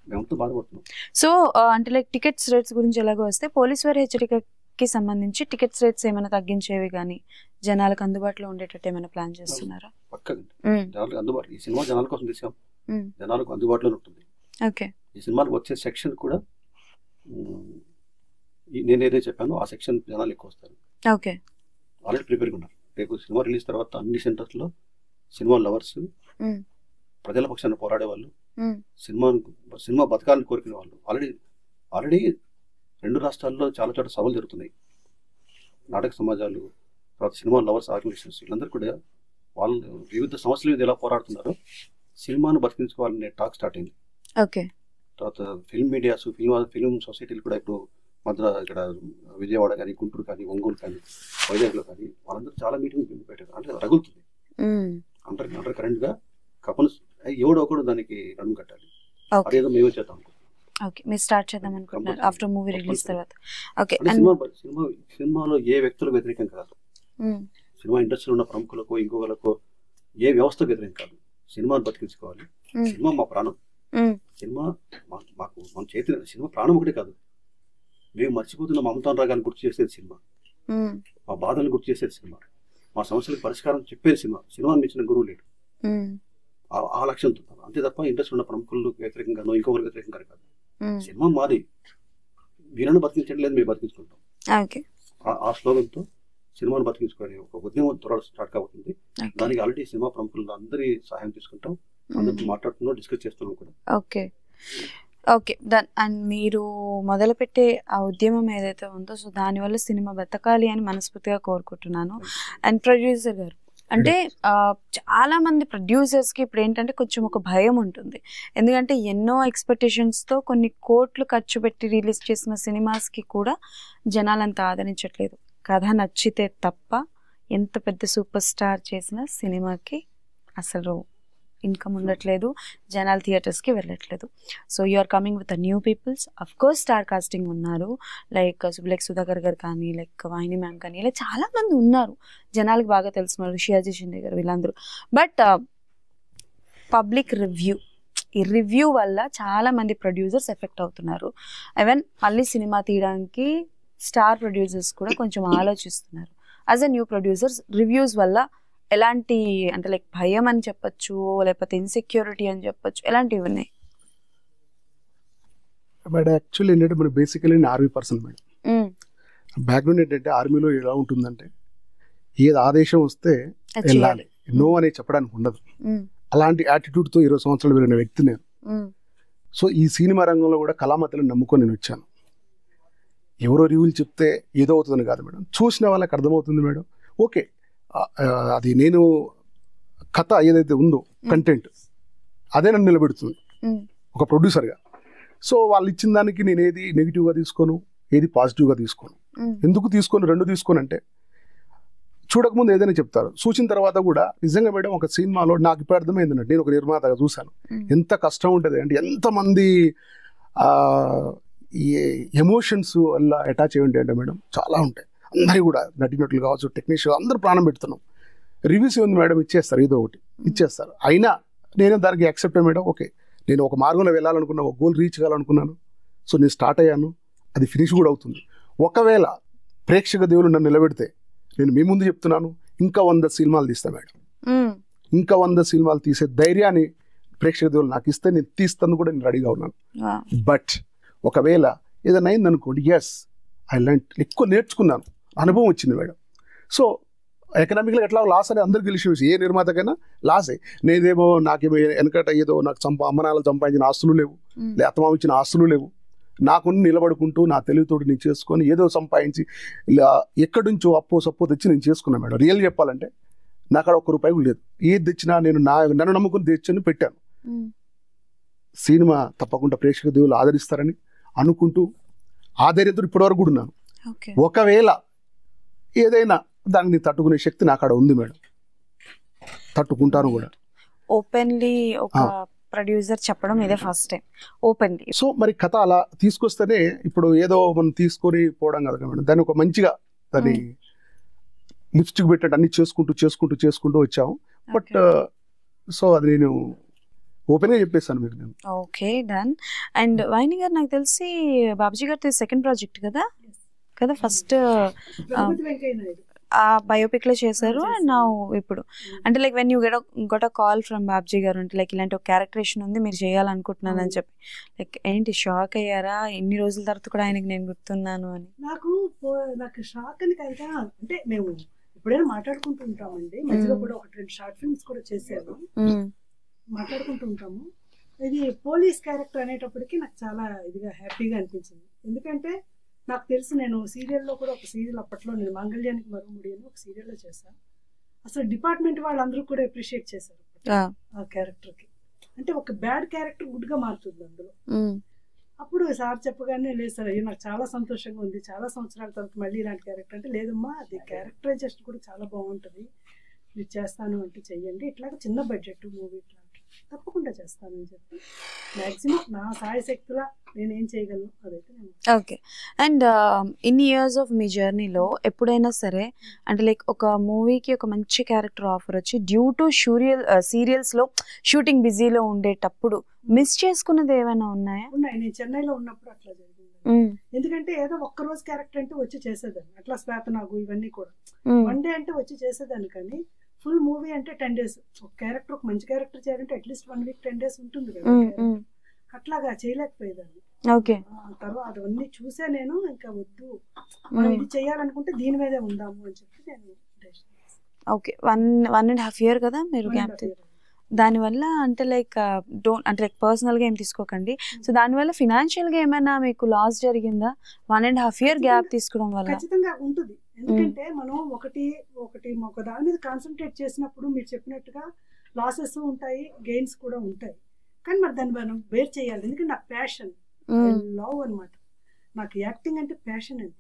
మేమంతా బాధపడుతున్నాం. సో అంటే లైక్ టికెట్స్ రేట్స్ గురించి ఎలాగో వస్తే, పోలీస్ వారి హెచ్చరికకి సంబంధించి టికెట్స్ రేట్స్ ఏమైనా తగ్గించేవి కానీ జనాలకు అందుబాటులో ఉండేటట్టు ఏమైనా ప్లాన్ చేస్తున్నారా? పక్కగా జనాలకు అందుబాటులో, ఈ సినిమా జనాల కోసం తీసాం, జనాలకు అందుబాటులో ఉంటుంది. ఓకే. ఈ సినిమాలకు వచ్చే సెక్షన్ కూడా నేను ఏదైతే చెప్పానో ఆ సెక్షన్ జనాలు ఎక్కువ వస్తారు. ఓకే. ఆల్రెడీ ప్రిపేర్గా ఉన్నారు. రేపు సినిమా రిలీజ్ తర్వాత అన్ని సెంటర్స్ లో సినిమా లవర్స్, ప్రజల పక్షాన్ని పోరాడే వాళ్ళు, సినిమా బతకాలని కోరుకునే వాళ్ళు ఆల్రెడీ 2 రాష్ట్రాల్లో చాలా చోట్ల సభలు జరుగుతున్నాయి. నాటక సమాజాలు, తర్వాత సినిమా లవర్స్ ఆర్గనైజేషన్స్, వీళ్ళందరూ కూడా వాళ్ళు వివిధ సమస్యల మీద ఎలా పోరాడుతున్నారో సినిమాను బతికించుకోవాలనే టాక్ స్టార్ట్ అయింది. ఓకే. తర్వాత ఫిల్మ్ మీడియాస్, ఫిల్మ్ సొసైటీలు కూడా ఇప్పుడు ఇక్కడ విజయవాడ కానీ, గుంటూరు కానీ, ఒంగోలు కానీ, వైజాగ్లో కానీ వాళ్ళందరూ చాలా మీటింగ్ పెట్టారు. అంటే రగులుతుంది అండర్ కరెంట్ గా, కపన్ ఎవడో ఒకడు దానికి నడుము కట్టాలి. అదేదో మేమే చేద్దాం. ఓకే, మీరు స్టార్ట్ చేద్దాం అనుకుంటున్నారు ఆఫ్టర్ మూవీ రిలీజ్ తర్వాత. ఓకే. సినిమాలో ఏ వ్యక్తులకు వ్యతిరేకం కాదు, సినిమా ఇండస్ట్రీలో ఉన్న ప్రముఖులకు ఇంకొకలకు ఏ వ్యవస్థకు వ్యతిరేకం కాదు. సినిమాను బతికించుకోవాలి. సినిమా మా ప్రాణం. సినిమా మాకు మన చేతి, సినిమా ప్రాణం ఒకటే కాదు, మేము మర్చిపోతున్న మమతాన్ రాగాన్ని గుర్తు చేసేది సినిమా, మా బాధలను గుర్తు చేసేది సినిమా, మా సమస్యలకు పరిష్కారం చెప్పేది సినిమా. సినిమాని మించిన గురువు లేడు. ఆ లక్ష్యంతో, అంతే తప్ప ఇంట్రెస్ట్ ఉన్న ప్రముఖులకు వ్యతిరేకంగానో ఇంకొకరికి వ్యతిరేకంగా కాదు. సినిమా మాది, వీళ్ళని బతికించడం లేదు, మేము బతికించుకుంటాం. ఆ స్లోగన్తో సినిమాను బతికించుకునే ఒక ఉద్యమం త్వరలో స్టార్ట్ కాబోతుంది. దానికి ఆల్రెడీ సినిమా ప్రముఖులు అందరి సహాయం తీసుకుంటాం, అందరితో మాట్లాడుతున్నాం, డిస్కస్ చేస్తున్నాం కూడా. ఓకే. ఓకే, దన్ అండ్ మీరు మొదలుపెట్టే ఆ ఉద్యమం ఏదైతే ఉందో, సో దానివల్ల సినిమా బతకాలి అని మనస్ఫూర్తిగా కోరుకుంటున్నాను. అండ్ ప్రొడ్యూసర్ గారు, అంటే చాలా మంది ప్రొడ్యూసర్స్కి ఇప్పుడు ఏంటంటే కొంచెం ఒక భయం ఉంటుంది. ఎందుకంటే ఎన్నో ఎక్స్పెక్టేషన్స్తో కొన్ని కోట్లు ఖర్చు పెట్టి రిలీజ్ చేసిన సినిమాస్కి కూడా జనాలంతా ఆదరించట్లేదు. కథ నచ్చితే తప్ప ఎంత పెద్ద సూపర్ స్టార్ చేసిన సినిమాకి అసలు ఇన్కమ్ ఉండట్లేదు, జనాలు థియేటర్స్కి వెళ్ళట్లేదు. So you are coming with new peoples. Of course star casting ఉన్నారు, లైక్ సుధాకర్ గారు కానీ, లైక్ వాహిని మ్యామ్ కానీ, ఇలా చాలామంది ఉన్నారు జనాలకు బాగా తెలిసిన వాళ్ళు, షియాజీ షిండే గారు, వీళ్ళందరూ. బట్ పబ్లిక్ ఈ రివ్యూ వల్ల చాలామంది ప్రొడ్యూసర్స్ ఎఫెక్ట్ అవుతున్నారు. ఈవెన్ మళ్ళీ సినిమా తీయడానికి స్టార్ ప్రొడ్యూసర్స్ కూడా కొంచెం ఆలోచిస్తున్నారు. As a new producers, reviews వల్ల ఎలాంటి, అంటే లైక్ భయం అని చెప్పొచ్చు, లేకపోతే ఇన్సెక్యూరిటీ అని చెప్పొచ్చు, ఎలాంటివి ఉన్నాయి? మేడం యాక్చువల్లీ ఏంటంటే మనం basically army person madam. Background ఏంటంటే ఆర్మీలో ఎలా ఉంటుందంటే ఏది ఆదేశం వస్తే వెళ్ళాలి, నో అనేది చెప్పడానికి ఉండదు. అలాంటి యాటిట్యూడ్తో 20 సంవత్సరాలు వెళ్ళిన వ్యక్తి నేను. సో ఈ సినిమా రంగంలో కూడా కళామతలను నమ్ముకొని నేను వచ్చాను. ఎవరో రివ్యూలు చెప్తే ఏదో అవుతుందని కాదు మేడం, చూసిన వాళ్ళకి అర్థమవుతుంది మేడం. ఓకే, అది నేను కథ ఏదైతే ఉందో కంటెంట్ అదే నన్ను నిలబెడుతుంది ఒక ప్రొడ్యూసర్గా. సో వాళ్ళు ఇచ్చిన దానికి నేను ఏది నెగిటివ్గా తీసుకోను, ఏది పాజిటివ్గా తీసుకోను. ఎందుకు తీసుకోను, 2 తీసుకోను అంటే, చూడకముందు ఏదైనా చెప్తారు, చూసిన తర్వాత కూడా నిజంగా మేడం ఒక సినిమాలో నాకు ఇప్పుడు అర్థమైందంటే, నేను ఒక నిర్మాతగా చూశాను ఎంత కష్టం ఉంటుంది అంటే, ఎంతమంది ఈ ఎమోషన్స్ వల్ల అటాచ్ అయ్యి ఉంటాయంటే మేడం చాలా ఉంటాయి. అందరి కూడా నటినట్లు కావచ్చు, టెక్నీషియన్ అందరూ ప్రాణం పెడుతున్నాం. రివ్యూస్ ఏముంది మేడం, ఇచ్చేస్తారు, ఏదో ఒకటి ఇచ్చేస్తారు. అయినా నేను దానికి యాక్సెప్ట్ మేడం. ఓకే, నేను ఒక మార్గంలో వెళ్ళాలనుకున్నా, ఒక గోల్ రీచ్ కావాలనుకున్నాను. సో నేను స్టార్ట్ అయ్యాను, అది ఫినిష్ కూడా అవుతుంది. ఒకవేళ ప్రేక్షక దేవులు నన్ను నిలబెడితే, నేను మీ ముందు చెప్తున్నాను, ఇంకా 100 సినిమాలు తీస్తాను మేడం. ఇంకా 100 సినిమాలు తీసే ధైర్యాన్ని ప్రేక్షక దేవులు నాకు ఇస్తే నేను తీస్తాను కూడా నేను రెడీగా ఉన్నాను. బట్ ఒకవేళ ఏదైనా అయింది అనుకోండి, ఎస్ ఐ లెర్న్, ఎక్కువ నేర్చుకున్నాను, అనుభవం వచ్చింది మేడం. సో ఎకనామిక్గా ఎట్లా లాస్ అని అందరికి తెలిసిన విషయం, ఏ నిర్మాతకైనా లాసే. నాకేమో వెనకట ఏదో నాకు అమ్మనాలు సంపాదించిన ఆస్తులు లేవు, లేకపోతే అత్తమామ ఇచ్చిన ఆస్తులు లేవు, నాకుని నిలబడుకుంటూ నా తెలివితోటి నేను చేసుకొని ఏదో సంపాదించి ఇలా ఎక్కడి నుంచో అప్పో సప్పో తెచ్చి నేను చేసుకున్నాను మేడం. రియల్ చెప్పాలంటే నాకు అక్కడ 1 రూపాయి లేదు. ఏది తెచ్చినా నేను నన్ను నమ్ముకుని తెచ్చని పెట్టాను. సినిమా తప్పకుండా ప్రేక్షక దేవులు ఆదరిస్తారని అనుకుంటూ ఆధైర్యంతో ఇప్పటివరకు కూడా ఉన్నాను. ఒకవేళ ఏదైనా దాన్ని తట్టుకునే శక్తి నాకు అక్కడ ఉంది మేడం, తట్టుకుంటాను కూడా. ఓపెన్లీ ఒక ప్రొడ్యూసర్ చెప్పడం ఇదే ఫస్ట్ టైం ఓపెన్లీ. సో మరి కథ అలా తీసుకొస్తేనే ఇప్పుడు ఏదో మనం తీసుకొని పోవడం కదా మేడం, దాన్ని ఒక మంచిగా దాన్ని లిప్స్టిక్ పెట్టినట్టు అన్ని చేసుకుంటూ వచ్చాము. బట్ సో అది నేను ఓపెన్గా చెప్పేస్తాను మీకు నేను. Okay done. అండ్ వాహిని గారు నాకు తెలిసి బాబుజీ గారితో సెకండ్ ప్రాజెక్ట్ కదా ఫస్ట్ ఆ బయోపిక్ లో చేశారు. అండ్ నా ఇప్పుడు అంటే like when you get a call from Babji గారు అంటే లైక్ ఇలాంటి ఒక క్యారెక్టరేషన్ ఉంది మీరు చేయాలనుకుంటున్నాను అని చెప్పి లైక్ ఏంటి షాక్ అయ్యారా? ఎన్ని రోజుల తర్వాత కూడా ఆయనకి నేను గుర్తున్నాను అని. నాకు షాక్ అని కదా, అంటే మేము ఎప్పుడైనా మాట్లాడుకుంటూ ఉంటామండి, మధ్యలో కూడా 1-2 షార్ట్ ఫిల్మ్స్ కూడా చేశాను, మాట్లాడుకుంటూ ఉంటాము. ఇది పోలీస్ క్యారెక్టర్ అనేటప్పటికి నాకు చాలా ఇదిగా హ్యాపీగా అనిపించింది. ఎందుకంటే నాకు తెలిసి నేను సీరియల్లో కూడా ఒక సీరియల్ అప్పట్లో నేను మాంగళ్యానికి మరుముడి అని ఒక సీరియల్లో చేశాను. అసలు డిపార్ట్మెంట్ వాళ్ళందరూ కూడా అప్రిషియేట్ చేశారు ఆ క్యారెక్టర్కి. అంటే ఒక బ్యాడ్ క్యారెక్టర్ గుడ్గా మారుతుంది అందులో. అప్పుడు సార్ చెప్పగానే లేదు సార్ అయ్యో నాకు చాలా సంతోషంగా ఉంది, చాలా సంవత్సరాల తర్వాత మళ్ళీ ఇలాంటి క్యారెక్టర్ అంటే లేదమ్మా అది క్యారెక్టరైజేషన్ కూడా చాలా బాగుంటుంది, మీరు చేస్తాను అంటే చెయ్యండి, ఇట్లాగ చిన్న బడ్జెట్ మూవీ ఇట్లా తప్పకుండా చేస్తానని చెప్పి మ్యాక్సిమం నా సాయశక్తులా నేనేం చేయగలను అదైతే నేను. ఓకే. అండ్ ఇన్ని ఇయర్స్ ఆఫ్ మీ జర్నీలో ఎప్పుడైనా సరే అంటే లైక్ ఒక మూవీకి ఒక మంచి క్యారెక్టర్ ఆఫర్ వచ్చి డ్యూ టు సీరియల్స్లో షూటింగ్ బిజీలో ఉండేటప్పుడు మిస్ చేసుకున్నది ఏమైనా ఉన్నాయా? ఉన్నాయి. నేను చెన్నైలో ఉన్నప్పుడు అట్లా జరిగింది. ఎందుకంటే ఏదో ఒక్కరోజు క్యారెక్టర్ అంటే వచ్చి చేసేదాన్ని, అట్లా శ్వేతనాగు ఇవన్నీ కూడా 1 డే అంటే వచ్చి చేసేదాన్ని. కానీ ఫుల్ మూవీ అంటే 10 days ఒక క్యారెక్టర్, ఒక మంచి క్యారెక్టర్ చేయాలంటే అట్లీస్ట్ 1 week 10 days ఉంటుంది కదా, అట్లాగా చేయలేకపోయేదాన్ని. తర్వాత అవన్నీ చూసే నేను ఇంకా వద్దు మనం ఇది చేయాలనుకుంటే దీని మీదే ఉందాము అని చెప్పి నేను. ఓకే, 1.5 year కదా మీరు గ్యాప్. దానివల్ల అంటే లైక్ అంటే లైక్ పర్సనల్గా ఏం తీసుకోకండి. సో దానివల్ల ఫినాన్షియల్గా ఏమైనా మీకు లాస్ జరిగిందా 1.5 year గ్యాప్ తీసుకోవడం వల్ల? ఖచ్చితంగా ఉంటుంది. ఎందుకంటే మనం ఒకటి ఒక దాని మీద కాన్సన్ట్రేట్ చేసినప్పుడు మీరు చెప్పినట్టుగా లాసెస్ ఉంటాయి, గెయిన్స్ కూడా ఉంటాయి. కానీ మరి దాన్ని మనం బేర్ చేయాలి. ఎందుకంటే నాకు ప్యాషన్, లవ్ అనమాట. నాకు యాక్టింగ్ అంటే ప్యాషన్ అండి.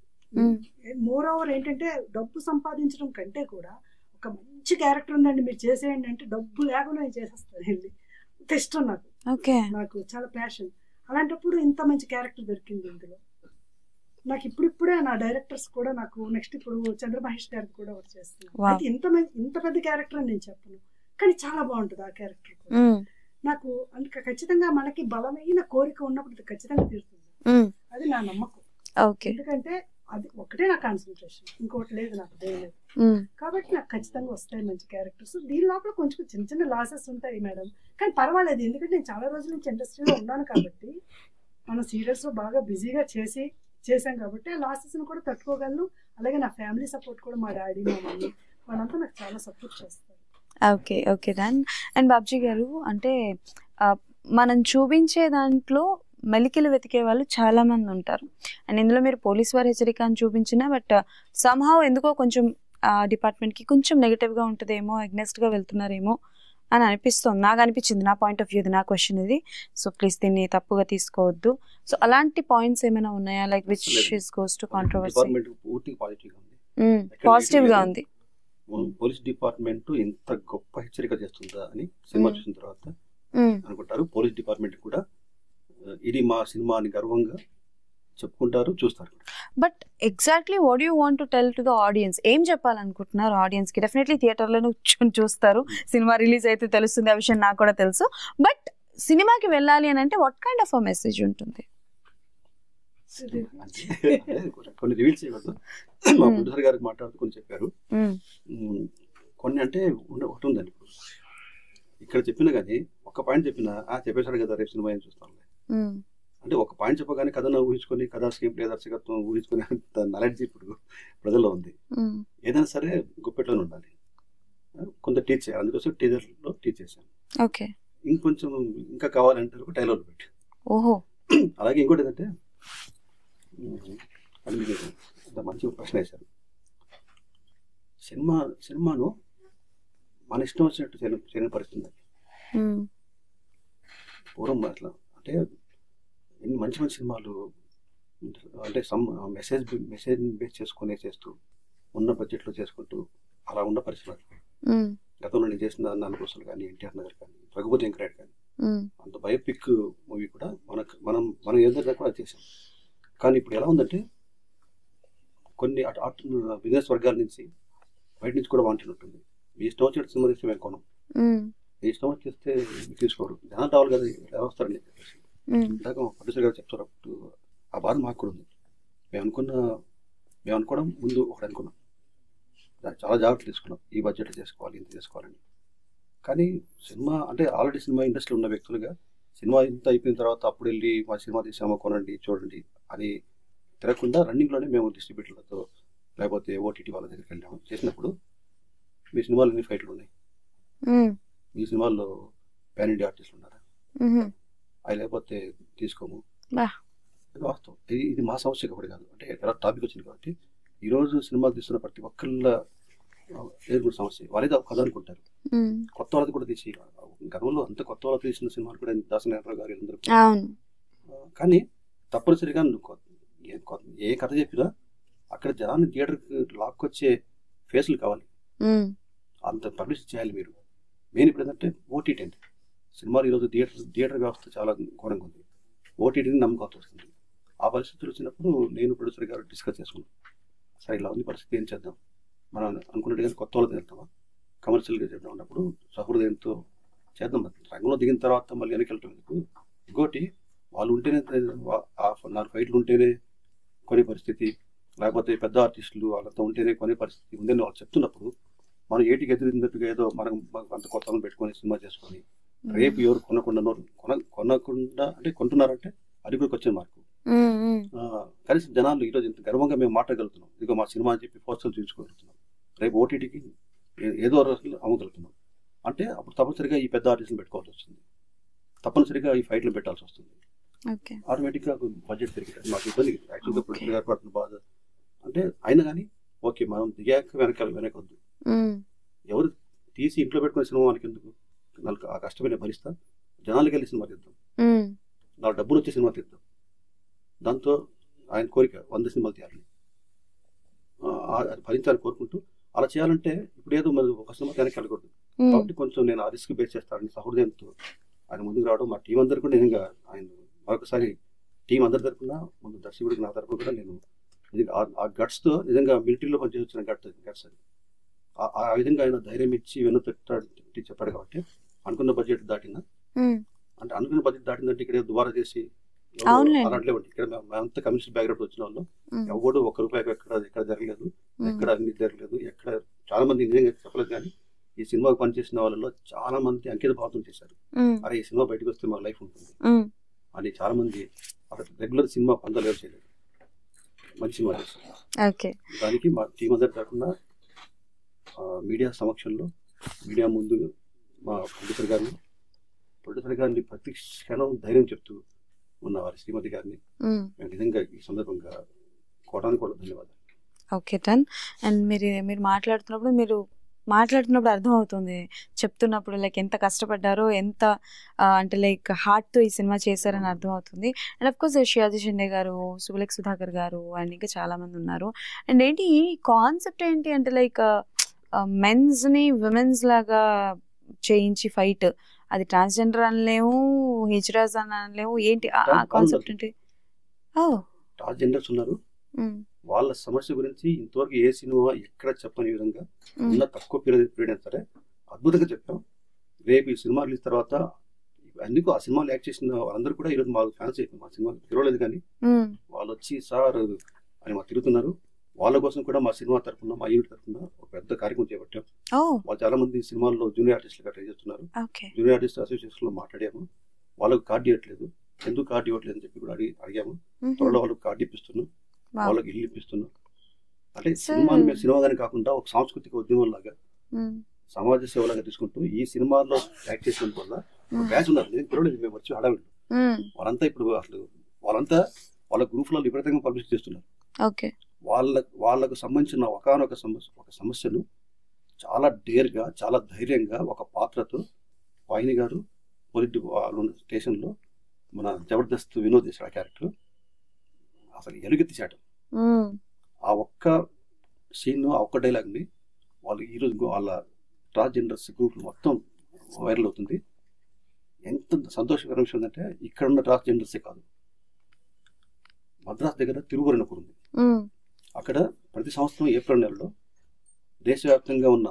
మోర్ ఓవర్ ఏంటంటే డబ్బు సంపాదించడం కంటే కూడా ఒక మంచి క్యారెక్టర్ ఉందండి మీరు చేసేయండి అంటే డబ్బు లేకుండా నేను చేసేస్తాను వెళ్ళి. అంత ఇష్టం నాకు. నాకు చాలా ప్యాషన్. అలాంటప్పుడు ఇంత మంచి క్యారెక్టర్ దొరికింది ఇందులో నాకు. ఇప్పుడిప్పుడే నా డైరెక్టర్స్ కూడా నాకు నెక్స్ట్ ఇప్పుడు చంద్రమహేష్ గారికి కూడా ఒకటి చేస్తున్నాను. అయితే ఇంత పెద్ద క్యారెక్టర్ అని నేను చెప్పను, కానీ చాలా బాగుంటుంది ఆ క్యారెక్టర్ కూడా నాకు. అందుకే ఖచ్చితంగా మనకి బలమైన కోరిక ఉన్నప్పుడు ఖచ్చితంగా తీరుతుంది, అది నా నమ్మకం. ఎందుకంటే అది ఒకటే నా కాన్సన్ట్రేషన్, ఇంకోటి లేదు నాకు, లేదు. కాబట్టి నాకు ఖచ్చితంగా వస్తాయి మంచి క్యారెక్టర్స్. దీని లోపల కొంచెం చిన్న చిన్న లాసెస్ ఉంటాయి మేడం, కానీ పర్వాలేదు. ఎందుకంటే నేను చాలా రోజుల నుంచి ఇండస్ట్రీలో ఉన్నాను కాబట్టి, మనం సీరియల్స్ లో బాగా బిజీగా చేశాం కాబట్టి ఆ లాసెస్ ని కూడా తట్టుకోగలను. అలాగే నా ఫ్యామిలీ సపోర్ట్ కూడా, మా డాడీ మా మమ్మీ వాళ్ళంతా నాకు చాలా సపోర్ట్ చేస్తారు. Okay done. అండ్ బాబ్జీ గారు అంటే మనం చూపించే దాంట్లో మెలికలు వెతికే వాళ్ళు చాలా మంది ఉంటారు. అండ్ ఇందులో మీరు పోలీస్ వారి హెచ్చరిక అని చూపించినా బట్ సమ్హౌ ఎందుకో కొంచెం డిపార్ట్మెంట్కి కొంచెం నెగిటివ్గా ఉంటుందేమో, అగ్నెస్ట్గా వెళ్తున్నారేమో అని అనిపిస్తుంది. నాకు అనిపించింది, నా పాయింట్ ఆఫ్ వ్యూ, నా క్వశ్చన్ ఇది. సో ప్లీజ్ దీన్ని తప్పుగా తీసుకోవద్దు. సో అలాంటి పాయింట్స్ ఏమైనా ఉన్నాయా like which is goes to controversy? Positive గా ఉంది. పోలీస్ డిపార్ట్మెంట్ ఎంత గొప్ప హెచ్చరిక చేస్తుందా అని సినిమా చూసిన తర్వాత అనుకుంటారు. పోలీస్ డిపార్ట్మెంట్ కూడా ఇది మా సినిమా అని గర్వంగా చెప్పుకుంటారు, చూస్తారు. But exactly what you want to tell to the audience? ఏం చెప్పాలనుకుంటున్నారు ఆడియన్స్ కి? డెఫినెట్లీ థియేటర్లో చూస్తారు, సినిమా రిలీజ్ అయితే తెలుస్తుంది, ఆ విషయం నాకు కూడా తెలుసు. బట్ సినిమాకి వెళ్ళాలి అని అంటే what kind of a message ఉంటుంది? కొన్ని రివీల్ చేయవద్దు. మా ప్రొడ్యూసర్ గారికి మాట్లాడుతూ కొన్ని చెప్పారు. కొన్ని అంటే ఒకటి ఉందండి, ఇప్పుడు ఇక్కడ చెప్పినా కానీ ఒక పాయింట్ చెప్పినా చెప్పేశాడు కదా రేపు సినిమా ఏం చూస్తాను అంటే ఒక పాయింట్ చెప్పగానే కథను ఊహించుకొని, కథా స్క్రీన్ ప్లే దర్శకత్వం ఊహించుకునే నాలెడ్జ్ ఇప్పుడు ప్రజల్లో ఉంది. ఏదైనా సరే గుప్పెట్లోనే ఉండాలి, కొంత టీచ్ చేయాలి. అందుకోసం టీజర్లో టీచ్ చేశాను. ఇంకొంచెం ఇంకా కావాలంటే ఒక టైలర్ పెట్టి. అలాగే ఇంకోటి ఏంటంటే అని మీరు ఇంత మంచి ప్రశ్న వేశారు. సినిమాను మన ఇష్టం వచ్చినట్టు చేయని పరిస్థితుంది. పూర్వం అట్లా అంటే ఎన్ని మంచి మంచి సినిమాలు అంటే మెసేజ్ బేస్ చేసుకునే చేస్తూ ఉన్న బడ్జెట్లో చేసుకుంటూ అలా ఉన్న పరిస్థితులు. గతంలో నేను చేసిన నాన్నకోసలు కానీ, ఎన్టీఆర్ నగర్ కానీ, రఘుపతి వెంకటరెడ్డి కానీ, అంత బయోపిక్ మూవీ కూడా మనం ఏదైనా కూడా చేసాం. కానీ ఇప్పుడు ఎలా ఉందంటే కొన్ని బిజినెస్ వర్గాల నుంచి బయట నుంచి కూడా వాంటెడ్ ఉంటుంది. మీ ఇష్టం వచ్చేట్టు సినిమా తీస్తే మేము కొనం, మీ ఇష్టం వచ్చేస్తే తీసుకోవడం, జనాలు రావాలి కదా ఎలా వస్తారని చెప్పేసి ఇందాక ప్రొడ్యూసర్ గారు చెప్తారు. అప్పుడు ఆ బాధ మాకు కూడా ఉంది. మేము అనుకోవడం ముందు ఒకటి అనుకున్నాం, చాలా జాగ్రత్తలు తీసుకున్నాం, ఈ బడ్జెట్లో చేసుకోవాలి, ఇంత చేసుకోవాలని. కానీ సినిమా అంటే ఆల్రెడీ సినిమా ఇండస్ట్రీలో ఉన్న వ్యక్తులుగా సినిమా ఇంత అయిపోయిన తర్వాత అప్పుడు వెళ్ళి మా సినిమా తీసామో కొనండి చూడండి అని తిరగకుండా రన్నింగ్లోనే మేము డిస్ట్రిబ్యూటర్లతో లేకపోతే ఓటీటీ వాళ్ళ దగ్గరికి వెళ్ళాము. చేసినప్పుడు మీ సినిమాలు ఎన్ని ఫైట్లు ఉన్నాయి, మీ సినిమాల్లో పాన్ ఇండియా ఆర్టిస్టులు ఉన్నారా, అవి లేకపోతే తీసుకోము. వాస్తవం ఇది మా సమస్య కాబట్టి కాదు, అంటే ఎలా టాపిక్ వచ్చింది కాబట్టి ఈరోజు సినిమాలు తీస్తున్న ప్రతి ఒక్కళ్ళ ఎదుర్కొన్న సమస్య. వాళ్ళేదో కథ అనుకుంటారు, కొత్త వాళ్ళది కూడా తీసి గతంలో అంత కొత్త వాళ్ళు తీసిన సినిమాలు కూడా దాసనారాయణ గారు అందరూ. కానీ తప్పనిసరిగా ఏ కథ చెప్పినా అక్కడ జనాన్ని థియేటర్కి లాక్కొచ్చే ఫేస్లు కావాలి, అంత పబ్లిసిటీ చేయాలి మీరు. మెయిన్ ఇప్పుడు ఏంటంటే ఓటీటీ అండి. సినిమాలు ఈరోజు థియేటర్ వ్యవస్థ చాలా ఘోరంగా ఉంది, ఓటీటీని నమ్ముకోవాల్సి వస్తుంది. ఆ పరిస్థితులు వచ్చినప్పుడు నేను ప్రొడ్యూసర్ గారు డిస్కస్ చేసుకున్నాను, సరే ఇలా ఉంది పరిస్థితి, ఏం చేద్దాం, మనం అనుకున్నట్టుగా కొత్త వాళ్ళతో వెళ్తామా, కమర్షియల్గా చేద్దాం అన్నప్పుడు సహృదయంతో చేద్దాం. రంగంలో దిగిన తర్వాత మళ్ళీ వెనక్కి వెళ్ళటం ఎందుకు, ఇంకోటి వాళ్ళు ఉంటేనే 4 ఫైట్లు ఉంటేనే కొనే పరిస్థితి, లేకపోతే పెద్ద ఆర్టిస్టులు వాళ్ళతో ఉంటేనే కొనే పరిస్థితి ఉందని వాళ్ళు చెప్తున్నప్పుడు మనం ఏటికి ఎదురున్నట్టుగా ఏదో మనం అంత కొత్త పెట్టుకొని సినిమా చేసుకొని రేపు ఎవరు కొనకుండా అంటే కొంటున్నారంటే అది కూడా వచ్చిన మార్కు. కనీసం జనాలు ఈరోజు ఇంత గర్వంగా మేము మాట్లాడగలుగుతున్నాం, ఇదిగో మా సినిమా అని చెప్పి పోస్టర్లు చూసుకోగలుగుతున్నాం, రేపు ఓటీటీకి ఏదో రోజులు అమ్మగలుగుతున్నాం. అంటే అప్పుడు తప్పనిసరిగా ఈ పెద్ద ఆర్టిస్టులు పెట్టుకోవాల్సి వస్తుంది, తప్పనిసరిగా ఈ ఫైట్లు పెట్టాల్సి వస్తుంది. ఆటోమేటిక్గా బడ్జెట్ పెరిగి మాకు ఇబ్బంది. యాక్చువల్గా ప్రొడ్యూసర్ గారు పడుతున్న బాధ అంటే అయినా కానీ ఓకే మనం దిగాక వెనకొద్దు, ఎవరు తీసి ఇంట్లో పెట్టుకునే సినిమా మనకి ఎందుకు, నాకు ఆ కష్టమైన భరిస్తా, జనాలకి వెళ్ళి సినిమా తీద్దాం, నాకు డబ్బులు వచ్చే సినిమా తీద్దాం. దాంతో ఆయన కోరిక 100 సినిమాలు తీయాలని, అది భరించాలని కోరుకుంటూ అలా చేయాలంటే ఇప్పుడు ఏదో మరి ఒక సినిమా వెనక్కి వెళ్ళకూడదు కాబట్టి కొంచెం నేను ఆ రిస్క్ బేస్ చేస్తానని సహృదయంతో ఆయన ముందుకు రావడం, మా టీం అందరు కూడా నిజంగా ఆయన మరొకసారి టీం అందరి తరఫున ముందు దర్శకుడికి నా తరఫున కూడా నేను ఆ గట్స్తో నిజంగా మిలిటరీలో పనిచేసిన గట్స్ అది ఆ విధంగా ఆయన ధైర్యం ఇచ్చి వెనుతట్టి చెప్పాడు కాబట్టి అనుకున్న బడ్జెట్ దాటిందా అంటే అనుకున్న బడ్జెట్ దాటిందంటే ఇక్కడ దుబారా చేసి అలాంటిలే ఉంటాయి. ఇక్కడ మేమంతా కమ్యూనిస్ట్ బ్యాక్గ్రౌండ్ వచ్చిన వాళ్ళు ఎవడు ₹1 ఎక్కడ జరగలేదు, ఎక్కడ అవినీతి జరగలేదు, ఎక్కడ చాలా మంది నిజంగా చెప్పలేదు. కానీ ఈ సినిమాకి పనిచేసిన వాళ్ళలో చాలా మంది అంకిత భావం చేశారు, అరే ఈ సినిమా బయటకు వస్తే మా లైఫ్ ఉంటుంది అని. చాలా మంది అక్కడ రెగ్యులర్ సినిమా పొందలేరు, చేయలేదు, మంచి సినిమా చేస్తారు. దానికి మా టీం అందరి తరఫున మీడియా సమక్షంలో మీడియా ముందు మా ప్రొడ్యూసర్ గారిని ప్రతి క్షణం ధైర్యం చెప్తూ ఉన్న వారి శ్రీమతి గారిని మేము నిజంగా ఈ సందర్భంగా కోటానికి కూడా ధన్యవాదాలు. Okay done. అండ్ మీరు మాట్లాడుతున్నప్పుడు అర్థమవుతుంది, చెప్తున్నప్పుడు లైక్ ఎంత కష్టపడ్డారో, ఎంత అంటే లైక్ హార్ట్తో ఈ సినిమా చేశారని అర్థమవుతుంది. And of course Sayaji Shinde గారు, సుబులేఖ్ సుధాకర్ గారు అండ్ ఇంకా చాలా మంది ఉన్నారు. అండ్ ఏంటి ఈ కాన్సెప్ట్ ఏంటి అంటే లైక్ మెన్స్ని విమెన్స్ లాగా చేయించి ఫైట్, అది ట్రాన్స్జెండర్ అనలేము, హిజ్రాజ్ అని అనలేము, ఏంటి ఆ కాన్సెప్ట్ ఏంటి? ట్రాన్స్జెండర్స్ ఉన్నారు, వాళ్ళ సమస్య గురించి ఇంతవరకు ఏ సినిమా ఎక్కడ చెప్పని విధంగా ఉన్న తక్కువ పీరియడ్ సరే అద్భుతంగా చెప్పాం. రేపు ఈ సినిమా రిలీజ్ తర్వాత అందుకు ఆ సినిమాలు యాక్ట్ చేసిన వాళ్ళందరూ కూడా ఈరోజు మాకు ఫ్యాన్స్ అయిపోయింది. మా సినిమా తిరగలేదు కానీ వాళ్ళు వచ్చి సార్ అని మాకు తిరుగుతున్నారు. వాళ్ళ కోసం కూడా మా సినిమా తరఫున, మా యూనిట్ తరఫున ఒక పెద్ద కార్యక్రమం చేపట్టాం. వాళ్ళు చాలా మంది సినిమాల్లో జూనియర్ ఆర్టిస్టులుగా ట్రై చేస్తున్నారు. జూనియర్ ఆర్టిస్ట్ అసోసియేషన్ లో మాట్లాడాము, వాళ్ళకి కార్డు ఇవ్వట్లేదు, ఎందుకు కార్డు ఇవ్వట్లేదు అని చెప్పి కూడా అడిగాము. త్వరలో వాళ్ళకి కార్డు ఇప్పిస్తున్నాం, వాళ్ళకి ఇల్లు ఇప్పిస్తున్నాం. అంటే సినిమాలు మేము సినిమాగానే కాకుండా ఒక సాంస్కృతిక ఉద్యమం లాగా, సమాజ సేవలాగా తీసుకుంటూ ఈ సినిమాల్లో యాక్ట్ చేసినందు వల్ల బ్యాచ్ ఉన్నారు. తిరగలేదు, మేము వచ్చి హడావిడ్లు వాళ్ళంతా ఇప్పుడు అసలు వాళ్ళంతా వాళ్ళ గ్రూప్లలో విపరీతంగా పబ్లిష్ చేస్తున్నారు. ఓకే. వాళ్ళకు సంబంధించిన ఒక సమస్యను చాలా డేర్గా, చాలా ధైర్యంగా ఒక పాత్రతో వాహిని గారు పొలిట్ స్టేషన్లో మన జబర్దస్త్ వినోద్ చేశాడు ఆ క్యారెక్టర్. అసలు ఎలుగెత్తిచాడు. ఆ ఒక్క సీన్, ఆ ఒక్క డైలాగ్ని వాళ్ళు ఈరోజు వాళ్ళ ట్రాన్స్జెండర్స్ గ్రూప్ మొత్తం వైరల్ అవుతుంది. ఎంత సంతోషకరమైన విషయం ఏంటంటే ఇక్కడ ఉన్న ట్రాన్స్జెండర్సే కాదు, మద్రాస్ దగ్గర తిరువరణపూర్ ఉంది. అక్కడ ప్రతి సంవత్సరం ఏప్రిల్ నెలలో దేశవ్యాప్తంగా ఉన్న